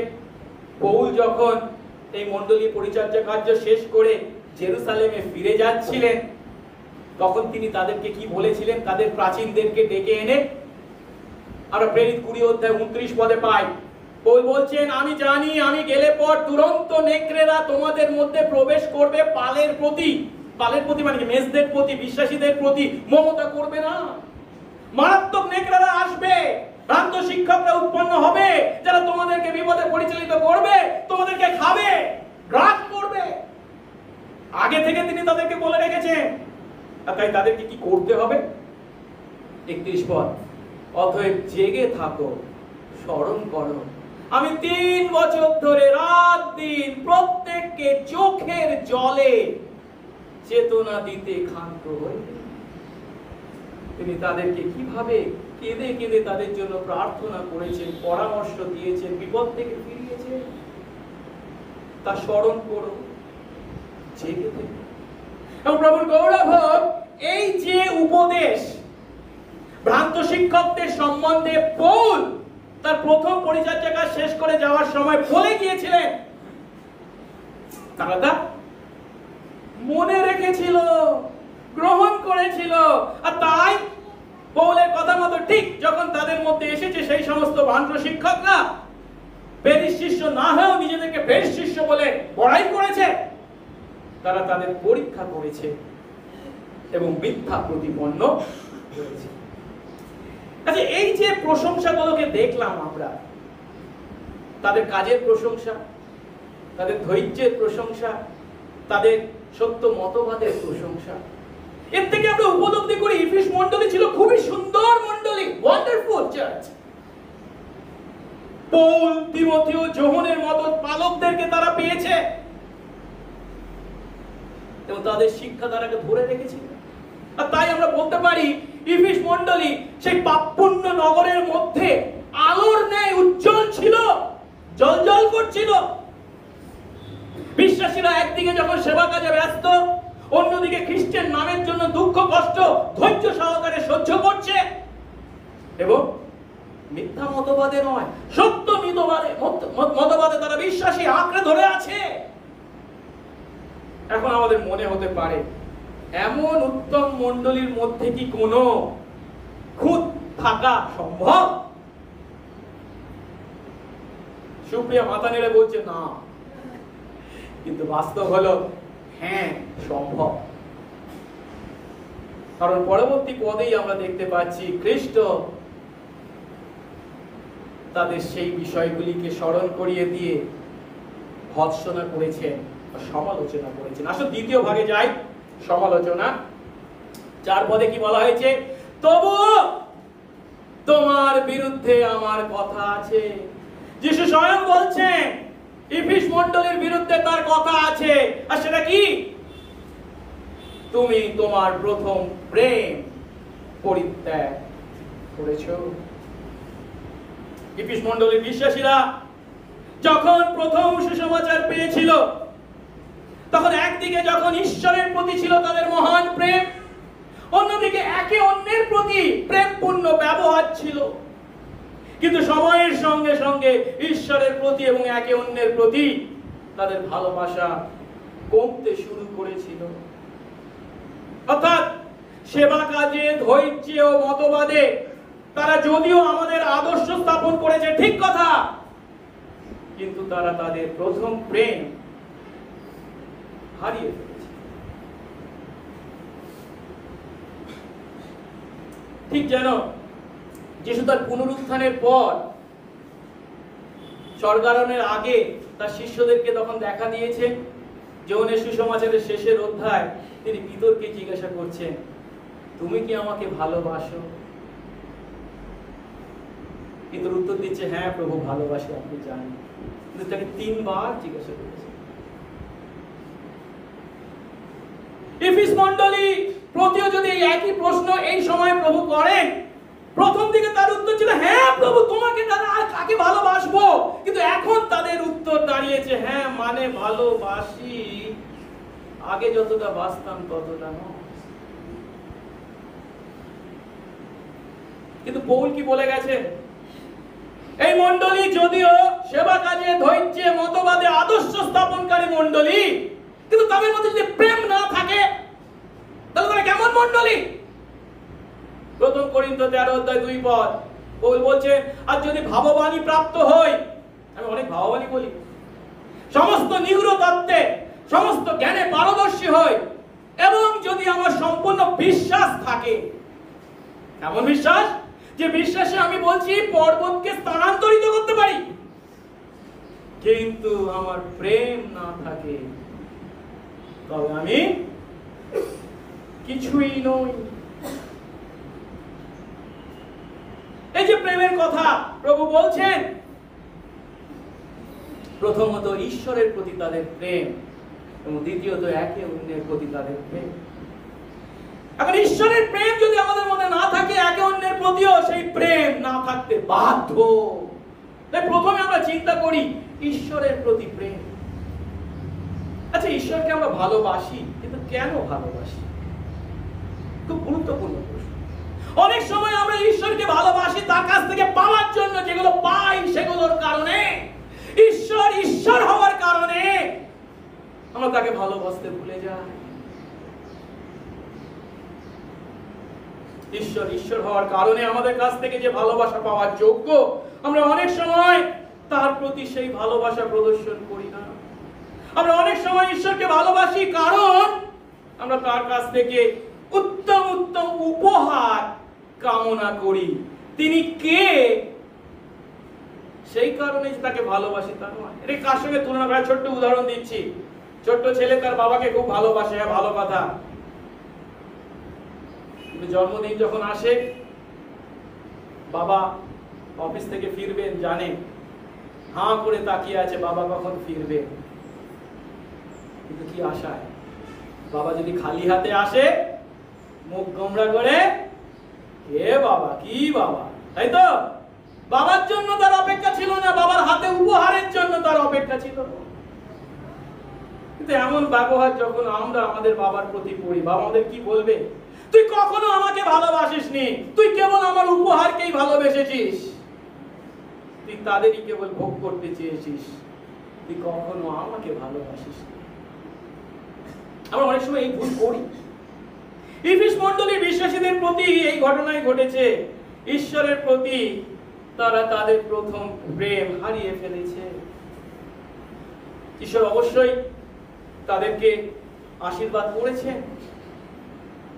পৌল যখন এই মণ্ডলী পরিচর্যা কার্য শেষ করে জেরুসালেমে ফিরে যাচ্ছিলেন, তখন তিনি তাদেরকে কি বলেছিলেন? তাদের প্রাচীনদেরকে ডেকে এনে, আমরা প্রেরিত 20 অধ্যায় 29 পদে পাই, পৌল বলছেন, আমি জানি আমি গেলে পর দুরন্ত নেকড়েরা তোমাদের মধ্যে প্রবেশ করবে, পালের প্রতি মানে মেষদের প্রতি, বিশ্বাসীদের প্রতি মমতা করবে না। মারাত্মক নেকড়েরা আসবে, ভ্রান্ত শিক্ষকরা উৎপন্ন হবে, যারা তোমাদেরকে বিপদে পরিচালিত করবে, তোমাদেরকে খাবে, গ্রাস করবে। আগে থেকে তিনি তাদেরকে বলে রেখেছেন। আর তাই তাদেরকে কি করতে হবে? 31 পদ, অতএব জেগে থাকো, স্মরণ করো, আমি 3 বছর ধরে রাত দিন প্রত্যেককে চোখের জলে চেতনা দিতে ক্ষান্ত হই। তিনি তাদেরকে কিভাবে কেঁদে কেঁদে তাদের জন্য প্রার্থনা করেছেন, পরামর্শ দিয়েছেন, বিপদ থেকে ফিরিয়েছেন, তা স্মরণ করো, জেগে থেকো। এবং প্রভুর গৌরব হোক, এই যে উপদেশ ভ্রান্ত শিক্ষকদের সম্বন্ধে পৌল তার প্রথম পরিচর্যা কাজ শেষ করে যাওয়ার সময় বলে গিয়েছিলেন, তারা তা মনে রেখেছিল, গ্রহণ করেছিল। আর তাই পৌলের কথা মতো ঠিক যখন তাদের মধ্যে এসেছে সেই সমস্ত ভ্রান্ত শিক্ষকরা, প্রেরিত শিষ্য না হয়েও নিজেদেরকে প্রেরিত শিষ্য বলে বড়াই করেছে, তারা তাদের পরীক্ষা করেছে এবং মিথ্যা প্রতিপন্ন হয়েছে। আচ্ছা, এই যে প্রশংসাগুলোকে দেখলাম আমরা, তাদের কাজের প্রশংসা, তাদের ধৈর্যের প্রশংসা, তাদের সত্য মতবাদের প্রশংসা, এর থেকে আমরা উপলব্ধি করি ইফিস মণ্ডলী ছিল খুবই সুন্দর মণ্ডলী, ওয়ান্ডারফুল চার্চ। পৌল, তিমথিও, যোহনের মতো পালকদেরকে তারা পেয়েছে এবং তাদের শিক্ষা তারাকে ধরে রেখেছিল। আর তাই আমরা বলতে পারি ইফিস মণ্ডলী সেই পাপপূর্ণ নগরের মধ্যে আলোর ন্যায় উজ্জ্বল ছিল, জ্বলজ্বল করছিল। বিশ্বাসীরা একদিকে যখন সেবা কাজে ব্যস্ত, অন্যদিকে খ্রিস্টান নামের জন্য দুঃখ কষ্ট ধৈর্য সহকারে সহ্য করছে এবং মিথ্যা মতবাদে নয়, সত্য মতবাদে তারা বিশ্বাসী আঁকড়ে ধরে আছে। এখন আমাদের মনে হতে পারে এমন উত্তম মণ্ডলীর মধ্যে কি কোনো খুঁত থাকা সম্ভব? সুপ্রিয়া মাথা নেড়ে বলছে না, কিন্তু বাস্তব হলো হ্যাঁ সম্ভব। কারণ পরবর্তী পদেই আমরা দেখতে পাচ্ছি খ্রিস্ট তাদের সেই বিষয়গুলিকে স্মরণ করিয়ে দিয়ে ভৎসনা করেছেন, সমালোচনা করেছেন। আসলে দ্বিতীয় ভাগে যাই, সমালোচনা। 4 পদে কি বলা হয়েছে? তবু তোমার বিরুদ্ধে আমার কথা আছে। যিশু স্বয়ং বলছেন ইফিস মণ্ডলীর বিরুদ্ধে তার কথা আছে, আর সেটা কি? তুমি তোমার প্রথম প্রেম পরিত্যাগ করেছো। ইফিস মণ্ডলীর বিশ্বাসীরা যখন প্রথম সুসমাচার পেয়েছিল, তখন একদিকে যখন ঈশ্বরের প্রতি ছিল তাদের মহান প্রেম, অন্যদিকে একে অন্যের প্রতি প্রেমপূর্ণ ব্যবহার ছিল। কিন্তু সময়ের সঙ্গে সঙ্গে ঈশ্বরের প্রতি এবং একে অন্যের প্রতি তাদের ভালোবাসা কমতে শুরু করেছিল। অর্থাৎ সেবা কাজে, ধৈর্য ও মতবাদে তারা যদিও আমাদের আদর্শ স্থাপন করেছে, ঠিক কথা, কিন্তু তারা তাদের প্রথম প্রেম হারিয়ে ফেলেছে। ঠিক যেন যিশু তার পুনরুত্থানের পর স্বর্গারোহণের আগে তার শিষ্যদেরকে তখন দেখা দিয়েছেন, যোহনের সুসমাচারের শেষের অধ্যায় তিনি পিতরকে জিজ্ঞাসা করছেন, তুমি কি আমাকে ভালোবাসো? পিতর উত্তর দিচ্ছে, হ্যাঁ প্রভু ভালোবাসি, আপনি জানেন। কিন্তু তাকে 3 বার জিজ্ঞাসা করেছে। ইফিস মণ্ডলী প্রতিও যদি একই প্রশ্ন এই সময় প্রভু করেন, প্রথম দিকে তার উত্তর ছিল হ্যাঁ প্রভু তোমাকে দাদা আর কাকে ভালোবাসবো, কিন্তু এখন তাদের উত্তর দাঁড়িয়েছে হ্যাঁ মানে ভালোবাসি, আগে যতটা বাসতাম ততটা নয়। কিন্তু পৌল কি বলে গেছে? এই মণ্ডলী যদিও সেবা কাজে, ধৈর্যে, মতবাদে আদর্শ স্থাপনকারী মণ্ডলী, কিন্তু তাদের মধ্যে যদি প্রেম না থাকে তাহলে তারা কেমন মণ্ডলী? 1 করিন্থ 13 অধ্যায় 2 পদ পৌল বলছে, আর যদি ভাববাণী প্রাপ্ত হই, আমি অনেক ভাববাণী বলি, সমস্ত নিগূঢ় তত্ত্বে, সমস্ত জ্ঞানে পারদর্শী হই, এবং যদি আমার সম্পূর্ণ বিশ্বাস থাকে, এমন বিশ্বাস যে বিশ্বাসে আমি বলছি পর্বতকে স্থানান্তরিত করতে পারি, কিন্তু আমার প্রেম না থাকে তবে আমি কিছুই নই। এই যে প্রেমের কথা প্রভু বলছেন, প্রথমত ঈশ্বরের প্রতি তাদের প্রেম এবং দ্বিতীয়ত একে অন্যের প্রতি তাদের প্রেম। এখন ঈশ্বরের প্রেম যদি আমাদের মধ্যে না থাকে, একে অন্যের প্রতিও সেই প্রেম না থাকতে বাধ্য। তাই প্রথমে আমরা চিন্তা করি ঈশ্বরের প্রতি প্রেম। আচ্ছা, ঈশ্বরকে আমরা ভালোবাসি, কিন্তু কেন ভালোবাসি? খুব গুরুত্বপূর্ণ প্রশ্ন। অনেক সময় আমরা ঈশ্বরকে ভালোবাসি তার কাছ থেকে পাওয়ার জন্য, যেগুলো পাই সেগুলোর কারণে, ঈশ্বর ঈশ্বর হওয়ার কারণে আমরা তাকে ভালোবাসতে ভুলে যাই। ঈশ্বর ঈশ্বর হওয়ার কারণে আমাদের কাছ থেকে যে ভালোবাসা পাওয়ার যোগ্য, আমরা অনেক সময় তার প্রতি সেই ভালোবাসা প্রদর্শন করি না। আমরা অনেক সময় ঈশ্বরকে ভালোবাসি কারণ আমরা তার কাছ থেকে উত্তম উত্তম উপহার কামনা করি। তিনি কে সেই কারণে তাকে ভালোবাসি তা নয়। এটা কার সঙ্গে তুলনা করা? ছোট্ট উদাহরণ দিচ্ছি। ছোট্ট ছেলে তার বাবাকে খুব ভালোবাসে, ভালো কথা, কিন্তু জন্মদিন যখন আসে, বাবা অফিস থেকে ফিরবেন জানে, হাঁ করে তাকিয়ে আছে বাবা কখন ফিরবে। কিন্তু কি আশায়? বাবা যদি খালি হাতে আসে, মুখ গোমড়া করে, কে বাবা, কি বাবা, তাই তো? বাবার জন্য তার অপেক্ষা ছিল না, বাবার হাতে উপহারের জন্য তার অপেক্ষা ছিল। কিন্তু এমন ব্যবহার যখন আমরা আমাদের বাবার প্রতি করি, বাবা আমাদের কি বলবে? তুই কখনো আমাকে ভালোবাসিসনি, তুই কেবল আমার উপহারকেই ভালোবেসেছিস, তুই তাদেরই কেবল ভোগ করতে চেয়েছিস, তুই কখনো আমাকে ভালোবাসিসনি। আমরা অনেক সময় এই ভুল করি। ইফিস মণ্ডলীর বিশ্বাসীদের প্রতি এই ঘটনাই ঘটেছে। ঈশ্বরের প্রতি তারা তাদের প্রথম প্রেম হারিয়ে ফেলেছে। ঈশ্বর অবশ্যই তাদেরকে আশীর্বাদ করেছেন,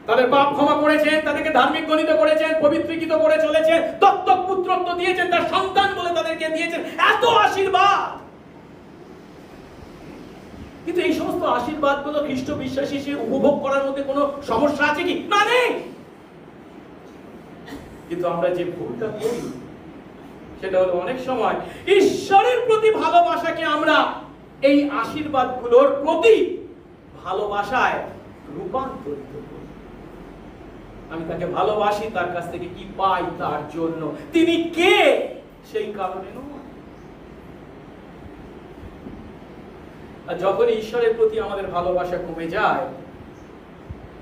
তাদের পাপ ক্ষমা করেছেন, তাদেরকে ধার্মিক গণিত করেছেন, পবিত্রীকৃত করে চলেছেন, দত্তক পুত্রত্ব দিয়েছেন, তার সন্তান বলে তাদেরকে দিয়েছেন, এত আশীর্বাদ। কিন্তু এই সমস্ত আশীর্বাদ গুলো খ্রিস্ট বিশ্বাসী সে উপভোগ করার মধ্যে কোনো সমস্যা আছে কি? না, নেই। কিন্তু আমরা যে ভুলটা করি সেটা হলো অনেক সময় ঈশ্বরের প্রতি ভালোবাসাকে আমরা এই আশীর্বাদ গুলোর প্রতি ভালোবাসায় রূপান্তরিত করি। আমি তাকে ভালোবাসি তার কাছ থেকে কি পাই তার জন্য, তিনি কে সেই কারণে নয়। আর যখন ঈশ্বরের প্রতি আমাদের ভালোবাসা কমে যায়,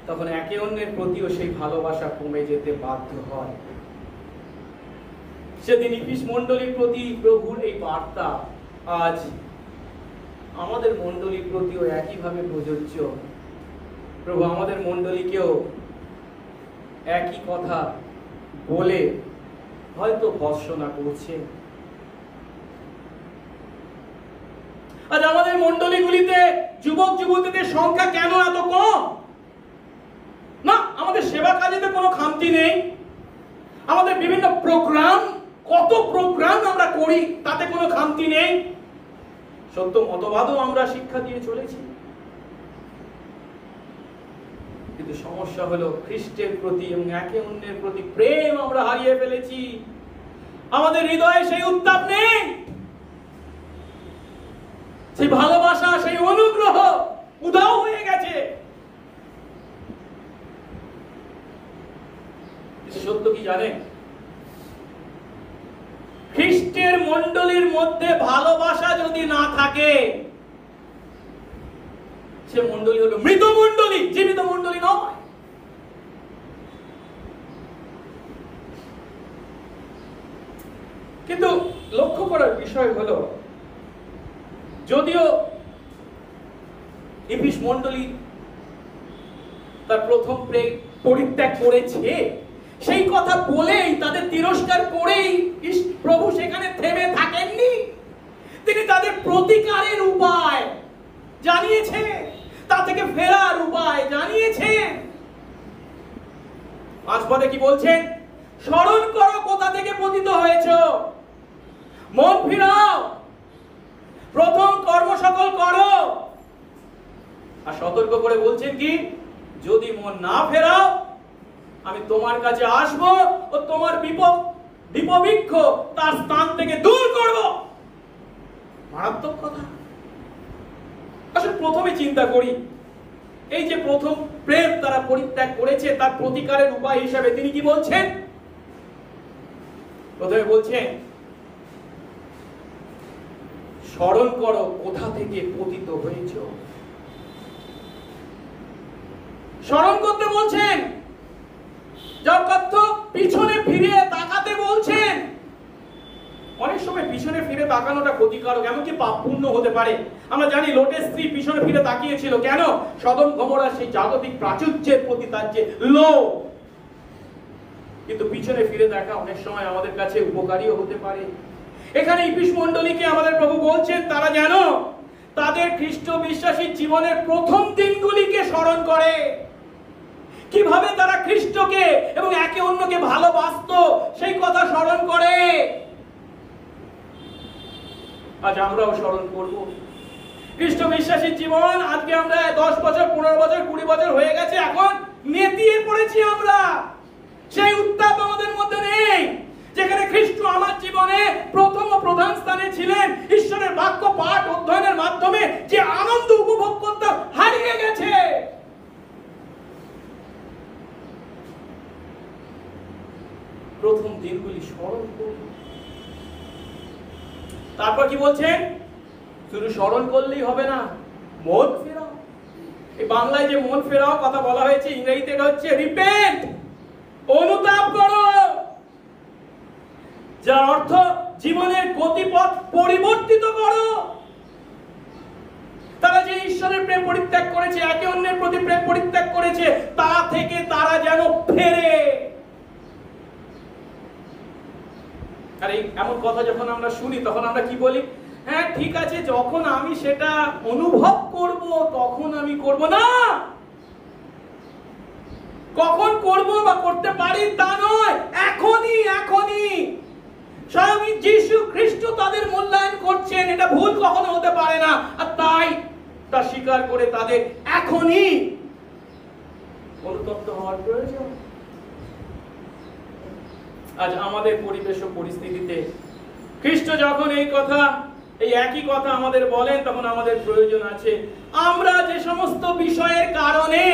তখন একে অন্যের প্রতিও সেই ভালোবাসা কমে যেতে বাধ্য হয়। সেদিন ইফিস মণ্ডলীর প্রতি প্রভুর এই বার্তা আজ আমাদের মণ্ডলীর প্রতিও একইভাবে প্রযোজ্য। প্রভু আমাদের মণ্ডলীকেও একই কথা বলে হয়তো ভর্ৎসনা করছে। আজ আমাদের মণ্ডলীগুলিতে যুবক যুবতীদের সংখ্যা কেন এত কম? না, আমাদের সেবা কাজেতে কোনো খামতি নেই। আমাদের বিভিন্ন প্রোগ্রাম, কত প্রোগ্রাম আমরা করি, তাতে কোনো খামতি নেই। সত্য মতবাদও আমরা শিক্ষা দিয়ে চলেছি। কিন্তু সমস্যা হলো খ্রিস্টের প্রতি এবং একে অন্যের প্রতি প্রেম আমরা হারিয়ে ফেলেছি। আমাদের হৃদয়ে সেই উত্তাপ নেই, সেই ভালোবাসা, সেই অনুগ্রহ উধাও হয়ে গেছে। সত্য কি জানেন? খ্রিস্টের মণ্ডলীর মধ্যে ভালোবাসা যদি না থাকে, সে মণ্ডলী হলো মৃত মণ্ডলী, জীবিত মণ্ডলী নয়। কিন্তু লক্ষ্য করার বিষয় হলো, যদিও ইফিস মণ্ডলী তার প্রথম প্রেম পরিত্যাগ করেছে, সেই কথা বলেই, তাদের তিরস্কার করেই প্রভু সেখানে থেমে থাকেননি। তিনি তাদের প্রতিকারের উপায় জানিয়েছেন, তা থেকে ফেরার উপায় জানিয়েছেন। মাঝপথে কি বলছেন? স্মরণ করো কোথা থেকে পতিত হয়েছো, মন ফিরাও, প্রথম কর্ম সকল করো। আর সতর্ক করে বলছেন কি? যদি মন না ফেরাও, আমি তোমার কাছে আসব ও তোমার বিপবিক্ষ তার স্থান থেকে দূর করব। মারাত্মক কথা। আসলে প্রথমে চিন্তা করি, এই যে প্রথম প্রেম তারা পরিত্যাগ করেছে, তার প্রতিকারের উপায় হিসাবে তিনি কি বলছেন? প্রথমে বলছেন, স্মরণ করো কোথা থেকে পতিত হয়েছ। স্মরণ করতে বলছেন, যার অর্থ পিছনে ফিরে তাকাতে বলছেন। অনেক সময় পিছনে ফিরে তাকানোটা ক্ষতিকারক, এমনকি পাপপূর্ণ হতে পারে। আমরা জানি লোটের স্ত্রী পিছনে ফিরে তাকিয়েছিল কেন? সদম গমোরার সেই জাগতিক প্রাচুর্যের প্রতি তার যে লোভ। কিন্তু পিছনে ফিরে দেখা অনেক সময় আমাদের কাছে উপকারীও হতে পারে। এখানে ইফিস মণ্ডলীকে আমাদের প্রভু বলছেন, তারা যেন তাদের খ্রিস্ট বিশ্বাসী জীবনের প্রথম দিনগুলিকে স্মরণ করে। কি কিভাবে তারা খ্রিস্টকে এবং একে অন্যকে ভালোবাসতো সেই কথা স্মরণ করে। আজ আমরাও স্মরণ করব খ্রিস্ট বিশ্বাসী জীবন। আজকে আমরা 10 বছর 15 বছর 20 বছর হয়ে গেছে, এখন নেতিয়ে পড়েছি আমরা। সেই উত্তাপ আমাদের মধ্যে নেই যেখানে খ্রিস্ট আমার জীবনে প্রথম ও প্রধান স্থানে ছিলেন। ঈশ্বরের বাক্য পাঠ অধ্যয়নের মাধ্যমে যে আনন্দ উপভোগ করতাম হারিয়ে গেছে। প্রথম দিনগুলি স্মরণ করুন। তারপর কি বলছেন? শুধু স্মরণ করলেই হবে না, মন ফেরাও। এই বাংলায় যে মন ফেরাও কথা বলা হয়েছে, ইংরেজিতে এটা হচ্ছে রিপেন্ট, অনুতাপ করো, যার অর্থ জীবনের গতিপথ পরিবর্তিত করো। তারা যে ঈশ্বরের প্রেম পরিত্যাগ করেছে, একে অন্যের প্রতি প্রেম পরিত্যাগ করেছে, তা থেকে তারা যেন ফেরে। আর এই এমন কথা যখন আমরা শুনি তখন আমরা কি বলি? হ্যাঁ ঠিক আছে, যখন আমি সেটা অনুভব করব তখন আমি করব না। কখন করব বা করতে পারি তা নয়, এখনই এখনই। স্বয়ং যীশু খ্রিস্ট তাদের মূল্যায়ন করছেন, এটা ভুল কখনো হতে পারে না। আর তাই তা স্বীকার করে তাদের এখনই অনুতপ্ত হওয়ার প্রয়োজন। আজ আমাদের পরিবেশ ও পরিস্থিতিতে খ্রিস্ট যখন এই একই কথা আমাদের বলেন, তখন আমাদের প্রয়োজন আছে আমরা যে সমস্ত বিষয়ের কারণে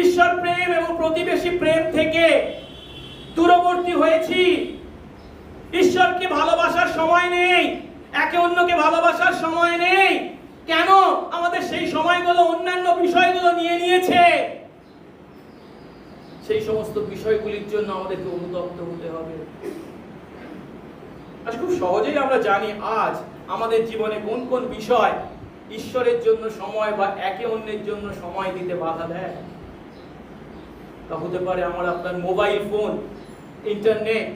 ঈশ্বর প্রেম এবং প্রতিবেশী প্রেম থেকে দূরবর্তী হয়েছি, ঈশ্বরকে ভালোবাসার সময় নেই, একে অন্যকে ভালোবাসার সময় নেই, কেন আমাদের সেই সময়গুলো অন্যান্য বিষয়গুলো নিয়ে নিয়েছে, সেই সমস্ত বিষয়গুলির জন্য আমাদেরকে অনুতপ্ত হতে হবে। আজ খুব সহজেই আমরা জানি আজ আমাদের জীবনে কোন কোন বিষয় ঈশ্বরের জন্য সময় বা একে অন্যের জন্য সময় দিতে বাধা দেয়। তা হতে পারে আমার আপনার mobile phone, internet,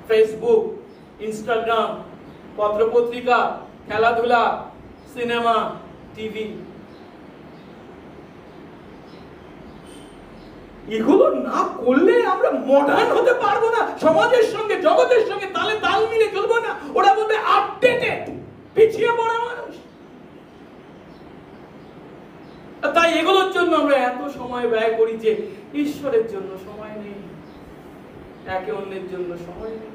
Facebook, Instagram, পত্রপত্রিকা, খেলাধুলা, সিনেমা, টিভি। এগুলো না করলে আমরা মডার্ন হতে পারবো না, সমাজের সঙ্গে জগতের সঙ্গে তালে তাল মিলে চলবো না। ওরা বলবে আপডেটেড, পিছিয়ে পড়া মানুষ। তাই এগুলোর জন্য আমরা এত সময় ব্যয় করি যে ঈশ্বরের জন্য সময় নেই, একে অন্যের জন্য সময় নেই।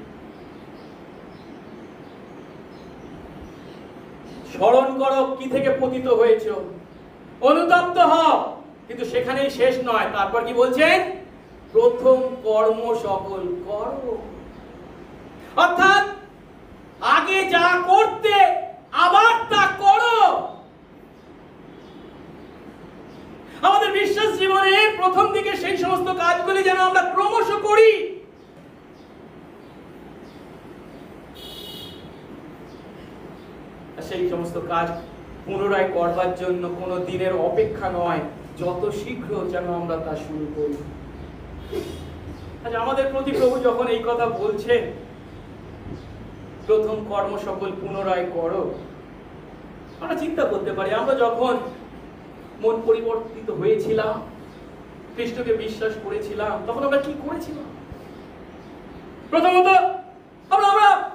স্মরণ করো কি থেকে পতিত হয়েছে, অনুতপ্ত হও। কিন্তু সেখানেই শেষ নয়, তারপর কি বলছেন? প্রথম কর্ম সকল করো। অর্থাৎ আগে যা করতে আবার তা করো। আমাদের বিশ্বাস জীবনে প্রথম দিকে সেই সমস্ত কাজগুলি যেন আমরা ক্রমশ করি। সেই সমস্ত কাজ পুনরায় করবার জন্য কোনো দিনের অপেক্ষা নয়, যত শীঘ্র যেন আমরা তা শুরু করি। আজ আমাদের প্রতি প্রভু যখন এই কথা বলছেন, প্রথম কর্ম সকল পুনরায় করো, আমরা চিন্তা করতে পারি আমরা যখন মন পরিবর্তিত হয়েছিলাম, খ্রিস্টকে বিশ্বাস করেছিলাম, তখন আমরা কি করেছিলাম? প্রথমত আমরা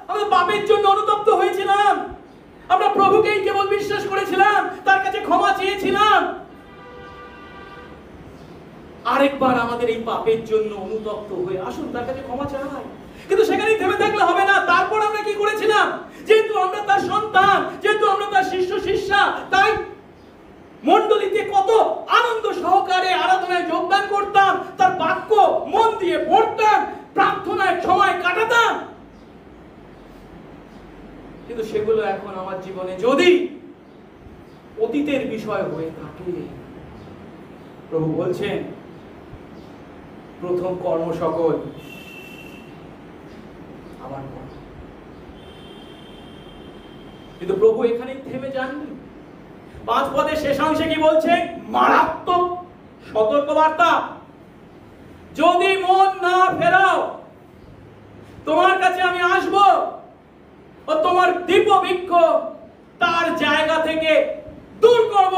আমাদের পাপের জন্য অনুতপ্ত হয়েছিলাম, আমরা প্রভুকেই কেবল বিশ্বাস করেছিলাম, তার কাছে ক্ষমা চেয়েছিলাম। আরেকবার আমাদের এই পাপের জন্য অনুতপ্ত হয়ে আসুন তার কাছে ক্ষমা চাই। কিন্তু সেখানেই থেমে থাকলে হবে না। তারপর আমরা কি করেছিলাম? যেহেতু আমরা তার সন্তান, যেহেতু আমরা তার শিষ্য শিষ্যা, তাই মণ্ডলীতে কত আনন্দ সহকারে আরাধনায় যোগদান করতাম, তার বাক্য মন দিয়ে পড়তাম, প্রার্থনায় সময় কাটাতাম। কিন্তু সেগুলো এখন আমার জীবনে যদি অতীতের বিষয় হয়ে থাকে, প্রভু বলছেন প্রথম কর্ম সকল আবার করো। কিন্তু প্রভু এখানেই থেমে যাননি। 5 পদের শেষাংশে কি বলছেন? মারাত্মক সতর্কবার্তা। যদি মন না ফেরাও, তোমার কাছে আমি আসব ও তোমার দিব্য বৃক্ষ তার জায়গা থেকে দূর করব।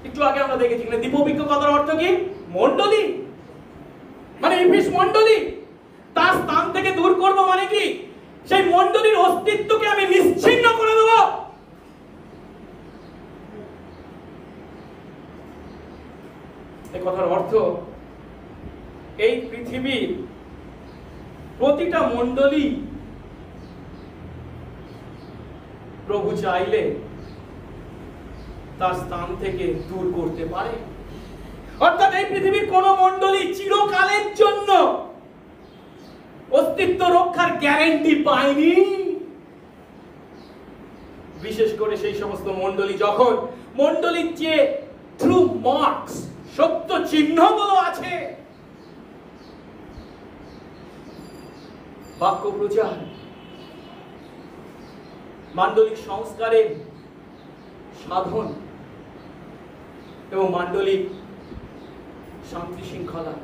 একটু আগে আমরা দেখেছি না, দীপবৃক্ষ কথার অর্থ কি? মণ্ডলী, মানে এফিস মণ্ডলী। তার স্থান থেকে দূর করব মানে কি? সেই মণ্ডলীর অস্তিত্বকে আমি নিশ্চিহ্ন করে দেব। এই কথার অর্থ, এই পৃথিবীর প্রতিটা মণ্ডলী প্রভু চাইলে তার স্থান থেকে দূর করতে পারে। অর্থাৎ এই পৃথিবীর কোন মণ্ডলী চিরকালের জন্য অস্তিত্ব রক্ষার গ্যারান্টি পায়নি। বিশেষ করে সেই সমস্ত মণ্ডলী যখন মণ্ডলীর যে ট্রু মার্কস, সত্য চিহ্নগুলো আছে, বাক্য প্রচার, মান্ডলিক সংস্কারের সাধন এবং মান্ডলিক শান্তি শৃঙ্খলা,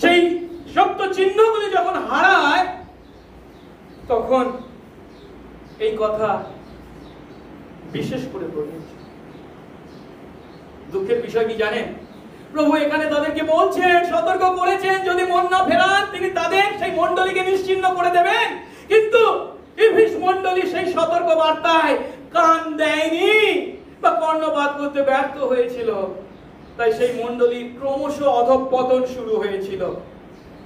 সেই সত্য চিহ্নগুলি যখন হারায়, তখন এই কথা বিশেষ করে প্রযোজ্য। দুঃখের বিষয় কি জানেন? প্রভু এখানে তাদেরকে বলছেন, সতর্ক করেছেন, যদি মন না ফেরান তিনি তাদের সেই মণ্ডলীকে নিশ্চিহ্ন করে দেবেন। কিন্তু এফিস মণ্ডলী সেই সতর্ক বার্তায় কান দেয়নি বা কর্ণপাত করতে ব্যর্থ হয়েছিল। তাই সেই মণ্ডলীর ক্রমশ অধঃপতন শুরু হয়েছিল।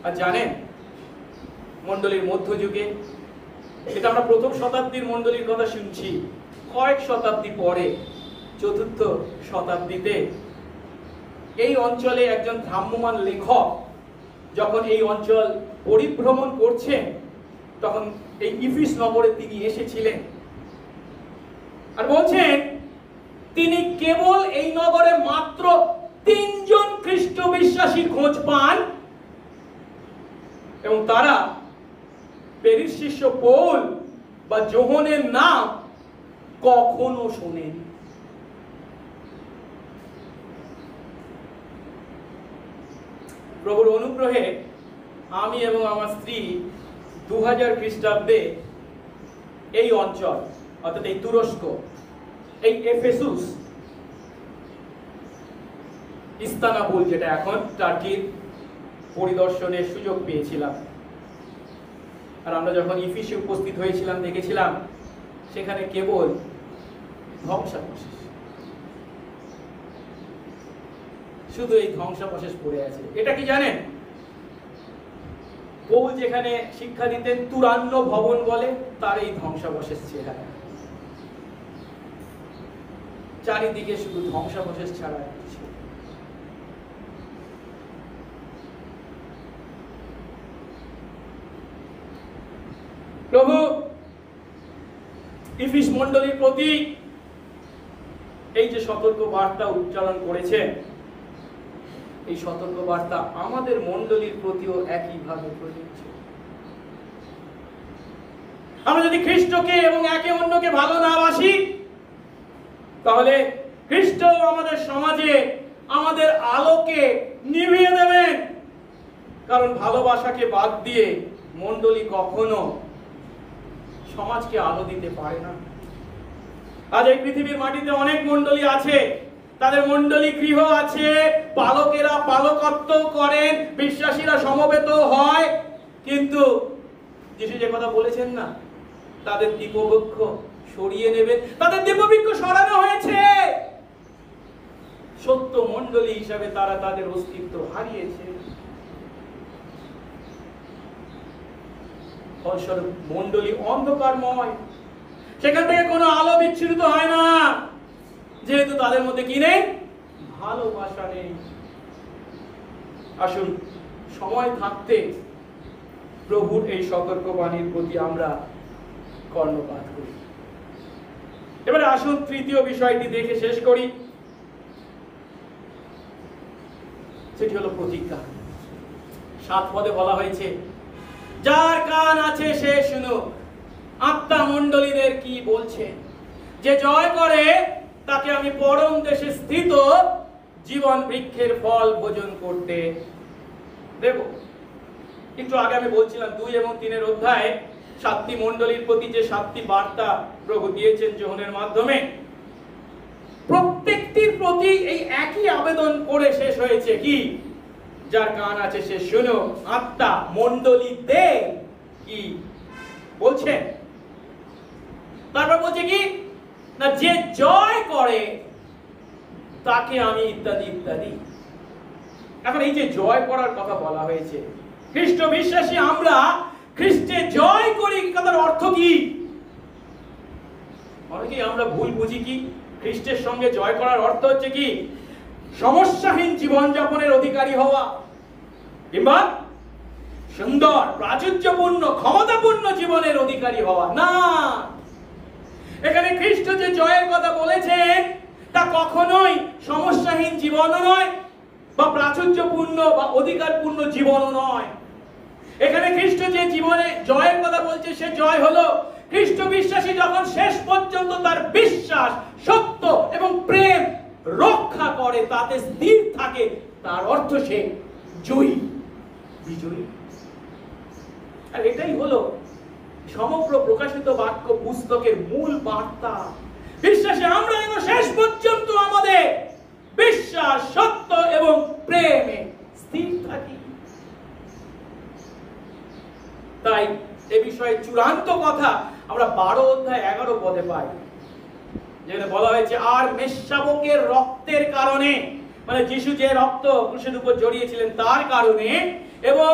আর জানেন, মণ্ডলীর মধ্যযুগে, এটা আমরা প্রথম শতাব্দীর মণ্ডলীর কথা শুনছি, কয়েক শতাব্দী পরে চতুর্থ শতাব্দীতে এই অঞ্চলে একজন ভ্রাম্যমান লেখক যখন এই অঞ্চল পরিভ্রমণ করছেন, তখন এই ইফিস নগরে তিনি এসেছিলেন। আর বলছেন, তিনি কেবল এই নগরে মাত্র 3 জন খ্রিস্ট বিশ্বাসীর খোঁজ পান এবং তারা পেরির শিষ্য পৌল বা যোহনের নাম কখনো শোনেন। প্রভুর অনুগ্রহে আমি এবং আমার স্ত্রী 2000 খ্রিস্টাব্দে এই অঞ্চল, অর্থাৎ এই তুরস্ক, এই এফেসুস, ইস্তানবুল যেটা এখন টার্কির, পরিদর্শনের সুযোগ পেয়েছিলাম। আর আমরা যখন ইফিসে উপস্থিত হয়েছিলাম, দেখেছিলাম সেখানে কেবল ধ্বংসাবশেষ, শুধু এই ধ্বংসাবশেষ পড়ে আছে। এটা কি জানেন? পৌল যেখানে শিক্ষা দিতেন, তুরান্ন ভবন বলে, তার এই ধ্বংসাবশেষ চেহারা। চারিদিকে শুধু ধ্বংসাবশেষ ছাড়া কিছু। প্রভু ইফিস মণ্ডলীর প্রতি এই যে সতর্ক বার্তা উচ্চারণ করেছেন, এই সতর্ক বার্তা আমাদের মণ্ডলীর প্রতিও একইভাবে প্রযোজ্য। আমরা যদি খ্রিস্টকে এবং একে অন্যকে ভালো না বাসি, তাহলে খ্রিস্ট আমাদের সমাজে আমাদের আলোকে নিভিয়ে দেবেন। কারণ ভালোবাসাকে বাদ দিয়ে মণ্ডলী কখনো সমাজকে আলো দিতে পারে না। আজ এই পৃথিবীর মাটিতে অনেক মণ্ডলী আছে, তাদের মণ্ডলী গৃহ আছে, পালকেরা পালকত্ব করেন, বিশ্বাসীরা সমবেত হয়, কিন্তু যিশু যে কথা বলেছেন না, তাদের দীপবৃক্ষ সরিয়ে নেবেন, তাদের দীপবৃক্ষ সরানো হয়েছে। সত্য মণ্ডলী হিসাবে তারা তাদের অস্তিত্ব হারিয়েছে। ফলস্বরূপ মণ্ডলী অন্ধকারময়, সেখান থেকে কোনো আলো বিচ্ছুরিত হয় না, যেহেতু তাদের মধ্যে কি নেই? ভালোবাসা নেই। আসুন সময় থাকতে প্রভুর এই সতর্কবাণীর প্রতি আমরা কর্ণপাত করি। এবারে আসুন তৃতীয় বিষয়টি দেখে শেষ করি, সেটি হলো প্রতিজ্ঞা। 7 পদে বলা হয়েছে, যার কান আছে সে শুনুক আত্মা মণ্ডলীদের কি বলছে। যে জয় করে তাকে আমি পরম দেশে স্থিত জীবন বৃক্ষের ফল ভোজন করতে দেব। একটু আগে আমি বলছিলাম 2 এবং 3 অধ্যায়ে 7টি মণ্ডলীর প্রতি যে 7টি বার্তা প্রভু দিয়েছেন যোহনের মাধ্যমে, প্রত্যেক প্রত্যেকটির প্রতি এই একই আবেদন করে শেষ হয়েছে কি, যার কান আছে সে শুনো, আত্মা মণ্ডলীতে কি বলছেন। তারপর বলছে কি না, যে জয় করে তাকে আমি ইত্যাদি ইত্যাদি। এখন এই যে জয় করার কথা বলা হয়েছে, খ্রিস্ট বিশ্বাসী আমরা খ্রিস্টে জয় করি, কথার অর্থ কি? অনেকেই আমরা ভুল বুঝি কি, খ্রিস্টের সঙ্গে জয় করার অর্থ হচ্ছে কি সমস্যাহীন জীবনযাপনের অধিকারী হওয়া, কিংবা সুন্দর প্রাচুর্যপূর্ণ ক্ষমতাপূর্ণ জীবনের অধিকারী হওয়া। না, এখানে খ্রিস্ট যে জয়ের কথা বলেছেন তা কখনোই সমস্যাহীন জীবনও নয়, বা প্রাচুর্যপূর্ণ বা অধিকারপূর্ণ জীবনও নয়। এখানে খ্রিস্ট যে জীবনে জয়ের কথা বলছে সে জয় হলো খ্রিস্ট বিশ্বাসী যখন শেষ পর্যন্ত তার বিশ্বাস, সত্য এবং প্রেম রক্ষা করে, তাতে স্থির থাকে, তার অর্থ সে জয়ী, বিজয়ী। আর এটাই হলো সমগ্র প্রকাশিত বাক্য পুস্তকের মূল বার্তা। বিশ্বাসে আমরা যেন শেষ পর্যন্ত আমাদের বিশ্বাস, সত্য এবং প্রেমে স্থির থাকি। তাই এ বিষয়ে চূড়ান্ত কথা আমরা 12 অধ্যায় 11 পদে পাই, যেখানে বলা হয়েছে আর মেষশাবকের রক্তের কারণে, মানে যিশু যে রক্ত ক্রুশের উপর জড়িয়েছিলেন তার কারণে, এবং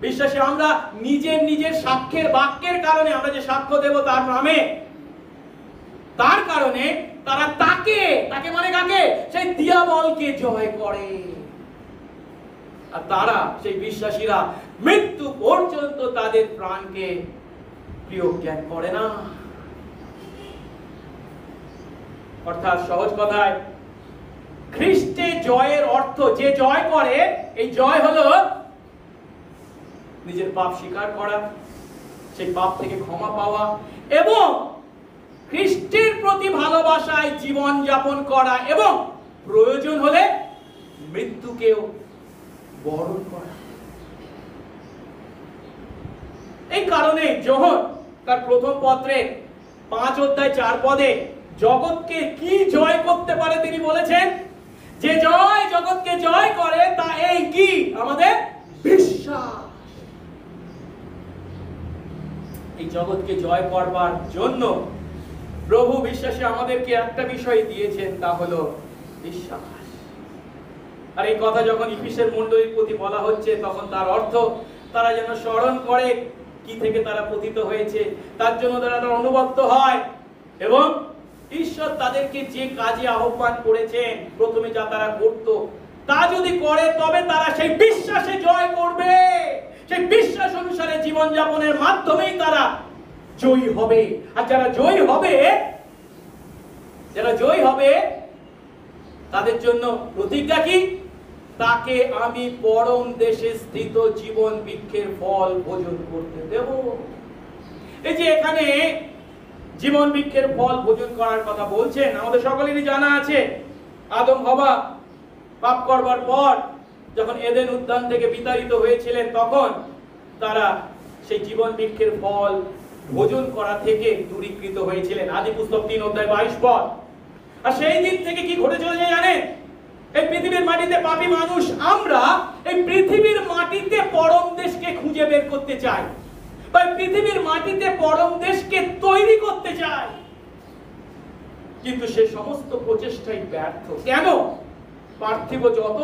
বিশ্বাসী আমরা নিজের নিজের সাক্ষ্যের বাক্যের কারণে, আমরা যে সাক্ষ্য দেব তার নামে, তার কারণে তারা তাকে মানে কাকে? সেই দিয়াবলকে জয় করে। আর তারা, সেই বিশ্বাসীরা মৃত্যু পর্যন্ত তাদের প্রাণকে প্রিয় জ্ঞান করে না। অর্থাৎ সহজ কথায় খ্রিস্টে জয়ের অর্থ, যে জয় করে, এই জয় হলো নিজের পাপ স্বীকার করা, সেই পাপ থেকে ক্ষমা পাওয়া এবং খ্রিস্টের প্রতি ভালোবাসায় জীবন যাপন করা, এবং প্রয়োজন হলে মৃত্যুকেও বরণ করা। এই কারণে যোহন তার প্রথম পত্রে 5 অধ্যায় 4 পদে জগৎকে কি জয় করতে পারে তিনি বলেছেন, যে জয় জগৎকে জয় করে তা এই কি? আমাদের বিশ্বাস। এই জগৎকে জয় করবার জন্য প্রভু বিশ্বাসী আমাদেরকে একটা বিষয় দিয়েছেন, তা হলো বিশ্বাস। আর এই কথা যখন ইফিসের মণ্ডলীর প্রতি বলা হচ্ছে, তখন তার অর্থ তারা যেন স্মরণ করে কি থেকে তারা পতিত হয়েছে, তার জন্য তারা অনুবদ্ধ হয়, এবং ঈশ্বর তাদেরকে যে কাজে আহ্বান করেছেন, প্রথমে যা তারা করত তা যদি করে, তবে তারা সেই বিশ্বাসে জয় করবে। সেই বিশ্বাস অনুসারে জীবনযাপনের মাধ্যমেই তারা জয়ী হবে। আর যারা জয়ী হবে তাদের জন্য প্রতিজ্ঞা কি? তাকে আমি পরম দেশে স্থিত জীবন বৃক্ষের ফল ভোজন করতে দেব। এই যে এখানে জীবন বৃক্ষের ফল ভোজন করার কথা বলছেন, আমাদের সকলেরই জানা আছে আদম হাওয়া পাপ করবার পর যখন এদেন উদ্যান থেকে বিতাড়িত হয়েছিলেন, তখন তারা সেই জীবন বৃক্ষের ফল ভোজন করা থেকে দূরীকৃত হয়েছিলেন। আদি পুস্তক 3 অধ্যায় 22 পদ। আর সেই দিন থেকে কি ঘটে চলেছে জানেন? এই পৃথিবীর মাটিতে পাপী মানুষ আমরা এই পৃথিবীর মাটিতে পরম দেশকে খুঁজে বের করতে চাই, বা পৃথিবীর মাটিতে পরম দেশকে তৈরি করতে চাই, কিন্তু সে সমস্ত প্রচেষ্টাই ব্যর্থ। কেন? পার্থিব যত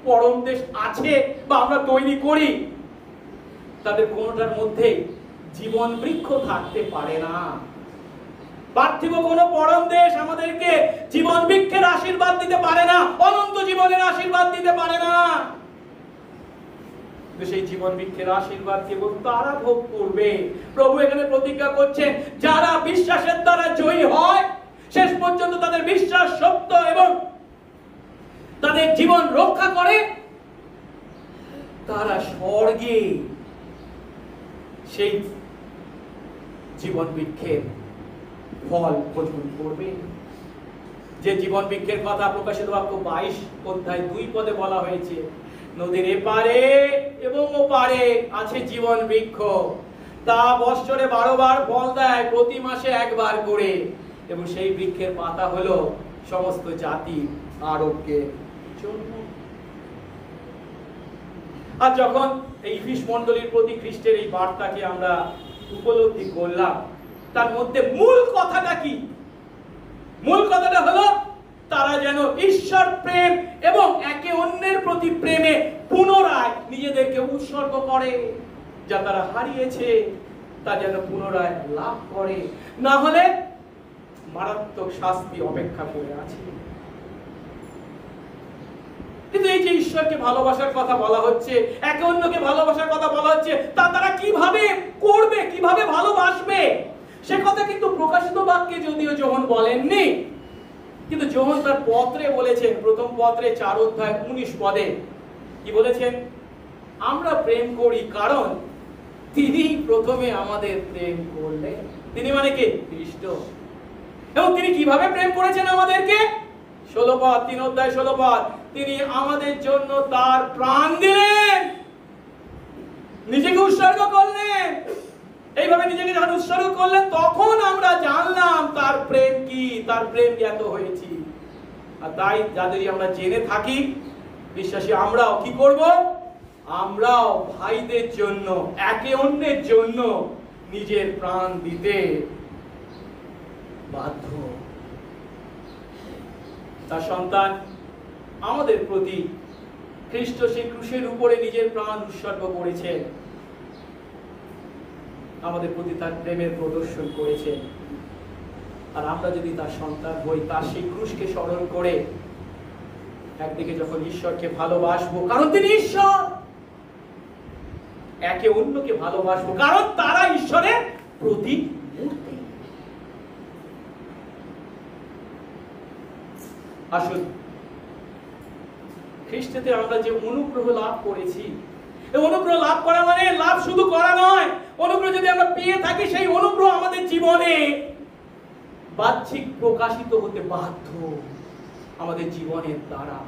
পরম দেশ আছে বা আমরা তৈরি করি, তাদের কোনোটার মধ্যে জীবন বৃক্ষ থাকতে পারে না। পার্থিব কোন পরম দেশ আমাদেরকে জীবন বৃক্ষের আশীর্বাদ দিতে পারে না, অনন্ত জীবনের আশীর্বাদ দিতে পারে না। সেই জীবন বৃক্ষের আশীর্বাদ কেবল তারা ভোগ করবে। প্রভু এখানে প্রতিজ্ঞা করছেন, যারা বিশ্বাসের দ্বারা জয়ী হয়, শেষ পর্যন্ত তাদের বিশ্বাস, সত্য এবং তাদের জীবন রক্ষা করে, তারা স্বর্গে সেই জীবন বৃক্ষের ফল ভোজন করবে। যে জীবন বৃক্ষের কথা প্রকাশিত বাক্য 22 অধ্যায় 2 পদে বলা হয়েছে, নদীর এপারে এবং ওপারে আছে জীবন বৃক্ষ, তা বৎসরে 12 বার ফল দেয়, প্রতি মাসে 1 বার করে, এবং সেই বৃক্ষের পাতা হলো সমস্ত জাতির আরোগ্যের জন্য। আর যখন এই ইফিস মণ্ডলীর প্রতি খ্রিস্টের এই বার্তাকে আমরা উপলব্ধি করলাম, তার মধ্যে মূল কথাটা কি? মূল কথাটা হলো তারা যেন ঈশ্বর প্রেম এবং একে অন্যের প্রতি প্রেমে পুনরায় নিজেদেরকে উৎসর্গ করে, যা তারা হারিয়েছে তা যেন পুনরায় লাভ করে, না হলে মারাত্মক শাস্তি অপেক্ষা করে আছে। কিন্তু এই যে ঈশ্বরকে ভালোবাসার কথা বলা হচ্ছে, একে অন্যকে ভালোবাসার কথা বলা হচ্ছে, তা তারা কিভাবে করবে, কিভাবে ভালোবাসবে, সে কথা কিন্তু প্রকাশিত বাক্যে যদিও যোহন বলেননি, কিন্তু যোহন তার পত্রে বলেছেন, প্রথম পত্রে 4 অধ্যায় 19 পদে কি বলেছেন? আমরা প্রেম করি কারণ তিনি প্রথমে আমাদের প্রেম করলেন। তিনি মানে কে? খ্রিস্ট। এবং তিনি কিভাবে প্রেম করেছেন আমাদেরকে? 16 পদ, 3 অধ্যায় 16 পদ, তিনি আমাদের জন্য তার প্রাণ দিলেন, নিজেকে উৎসর্গ করলেন। এইভাবে নিজেকে যখন উৎসর্গ করলেন, তখন আমরা জানলাম তার প্রেম কি, তার প্রেম জ্ঞাত হয়েছি। আর তাই যাদেরই আমরা জেনে থাকি বিশ্বাসী, আমরাও কি করব? আমরাও ভাইদের জন্য, একে অন্যের জন্য নিজের প্রাণ দিতে বাধ্য। তার সন্তান আমাদের প্রতি খ্রিস্ট সেই ক্রুশের উপরে নিজের প্রাণ উৎসর্গ করেছেন, আমাদের প্রতি তার প্রেমের প্রদর্শন করেছেন। আর আমরা যদি তার সন্তান হই, তার সেই ক্রুশকে স্মরণ করে একদিকে যখন ঈশ্বরকে ভালোবাসবো কারণ তিনি ঈশ্বর, একে অন্যকে ভালোবাসবো কারণ তারা ঈশ্বরের প্রতিমূর্তি। আসুন, খ্রিস্টতে আমরা যে অনুগ্রহ লাভ করেছি, এই অনুগ্রহ লাভ করা মানে লাভ শুধু করা নয়, অনুগ্রহ যদি আমরা পেয়ে থাকি, সেই অনুগ্রহ আমাদের জীবনে বাহ্যিক প্রকাশিত হতে বাধ্য আমাদের জীবনের দ্বারা।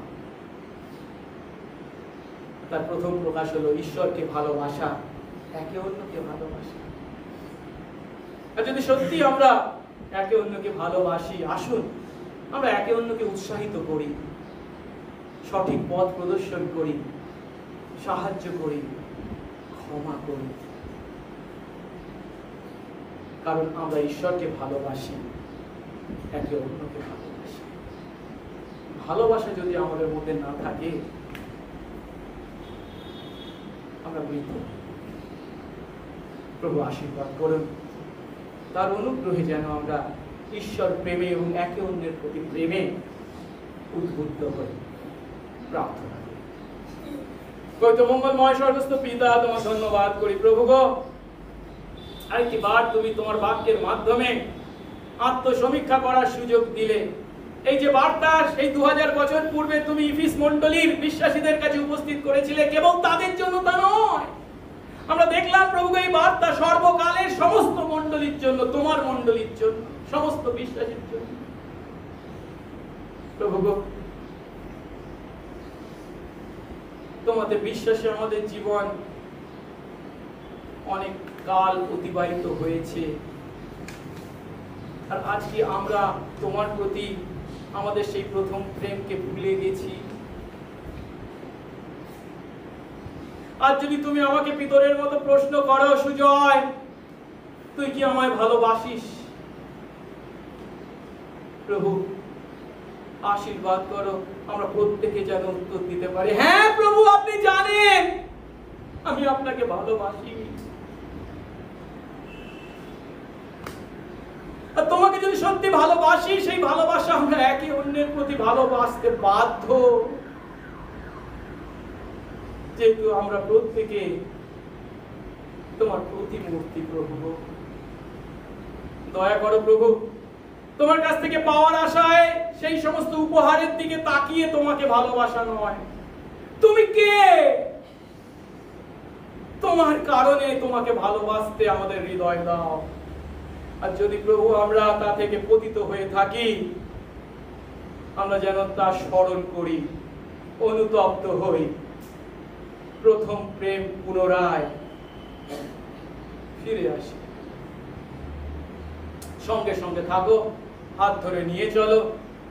তার প্রথম প্রকাশ হলো ঈশ্বরকে ভালোবাসা, একে অন্যকে ভালোবাসা। আর যদি সত্যি আমরা একে অন্যকে ভালোবাসি, আসুন আমরা একে অন্যকে উৎসাহিত করি, সঠিক পথ প্রদর্শন করি, সাহায্য করি, ক্ষমা করি, কারণ আমরা ঈশ্বরকে ভালোবাসি, একে অন্যকে ভালোবাসি। ভালোবাসা যদি আমাদের মধ্যে না থাকে, আমরা মৃত। প্রভু আশীর্বাদ করুন, তার অনুগ্রহে যেন আমরা ঈশ্বর প্রেমে এবং একে অন্যের প্রতি প্রেমে উদ্বুদ্ধ হই। প্রার্থনা করি। মঙ্গলময় স্বর্গস্থ পিতা, তোমার ধন্যবাদ করি প্রভু গো, আরেকটি বার তুমি তোমার বাক্যের মাধ্যমে আত্মসমীক্ষা করার সুযোগ দিলে। এই যে বার্তা সেই 2000 বছর পূর্বে তুমি ইফিস মণ্ডলীর বিশ্বাসীদের কাছে উপস্থিত করেছিলে, কেবল তাদের জন্য তা নয়, আমরা দেখলাম প্রভু এই বার্তা সর্বকালের সমস্ত মণ্ডলীর জন্য, তোমার মণ্ডলীর জন্য, সমস্ত বিশ্বাসীর জন্য। প্রভু তোমাদের বিশ্বাসে আমাদের জীবন অনেক কাল অতিবাহিত হয়েছে, আর আজকে আমরা তোমার প্রতি আমাদের সেই প্রথম প্রেমকে ভুলে গেছি। আজ যদি তুমি আমাকে পিতরের মতো প্রশ্ন করো, সুজয় তুই কি আমায় ভালোবাসিস, প্রভু আশীর্বাদ করো আমরা প্রত্যেকে যেন উত্তর দিতে পারি, হ্যাঁ প্রভু আপনি জানেন আমি আপনাকে ভালোবাসি। আর তোমাকে যদি সত্যি ভালোবাসি, সেই ভালোবাসা আমরা একে অন্যের প্রতি ভালোবাসতে বাধ্য, যেহেতু আমরা প্রত্যেকে তোমার প্রতিমূর্তি। প্রভু দয়া করো প্রভু, তোমার কাছ থেকে পাওয়ার আশায় সেই সমস্ত উপহারের দিকে তাকিয়ে তোমাকে ভালোবাসা নয়। তুমি কে? তোমার কারণে তোমাকে ভালোবাসতে আমাদের হৃদয় দাও। আর যদি প্রভু আমরা তা থেকে পতিত হয়ে থাকি, আমরা যেন তা স্মরণ করি, অনুতপ্ত হই, প্রথম প্রেম পুনরায় ফিরে আসি। সঙ্গে সঙ্গে থাকো, হাত ধরে নিয়ে চলো,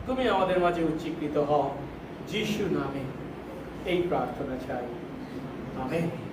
তুমি আমাদের মাঝে উচ্চীকৃত হও। যিশু নামে এই প্রার্থনা চাই, আমেন।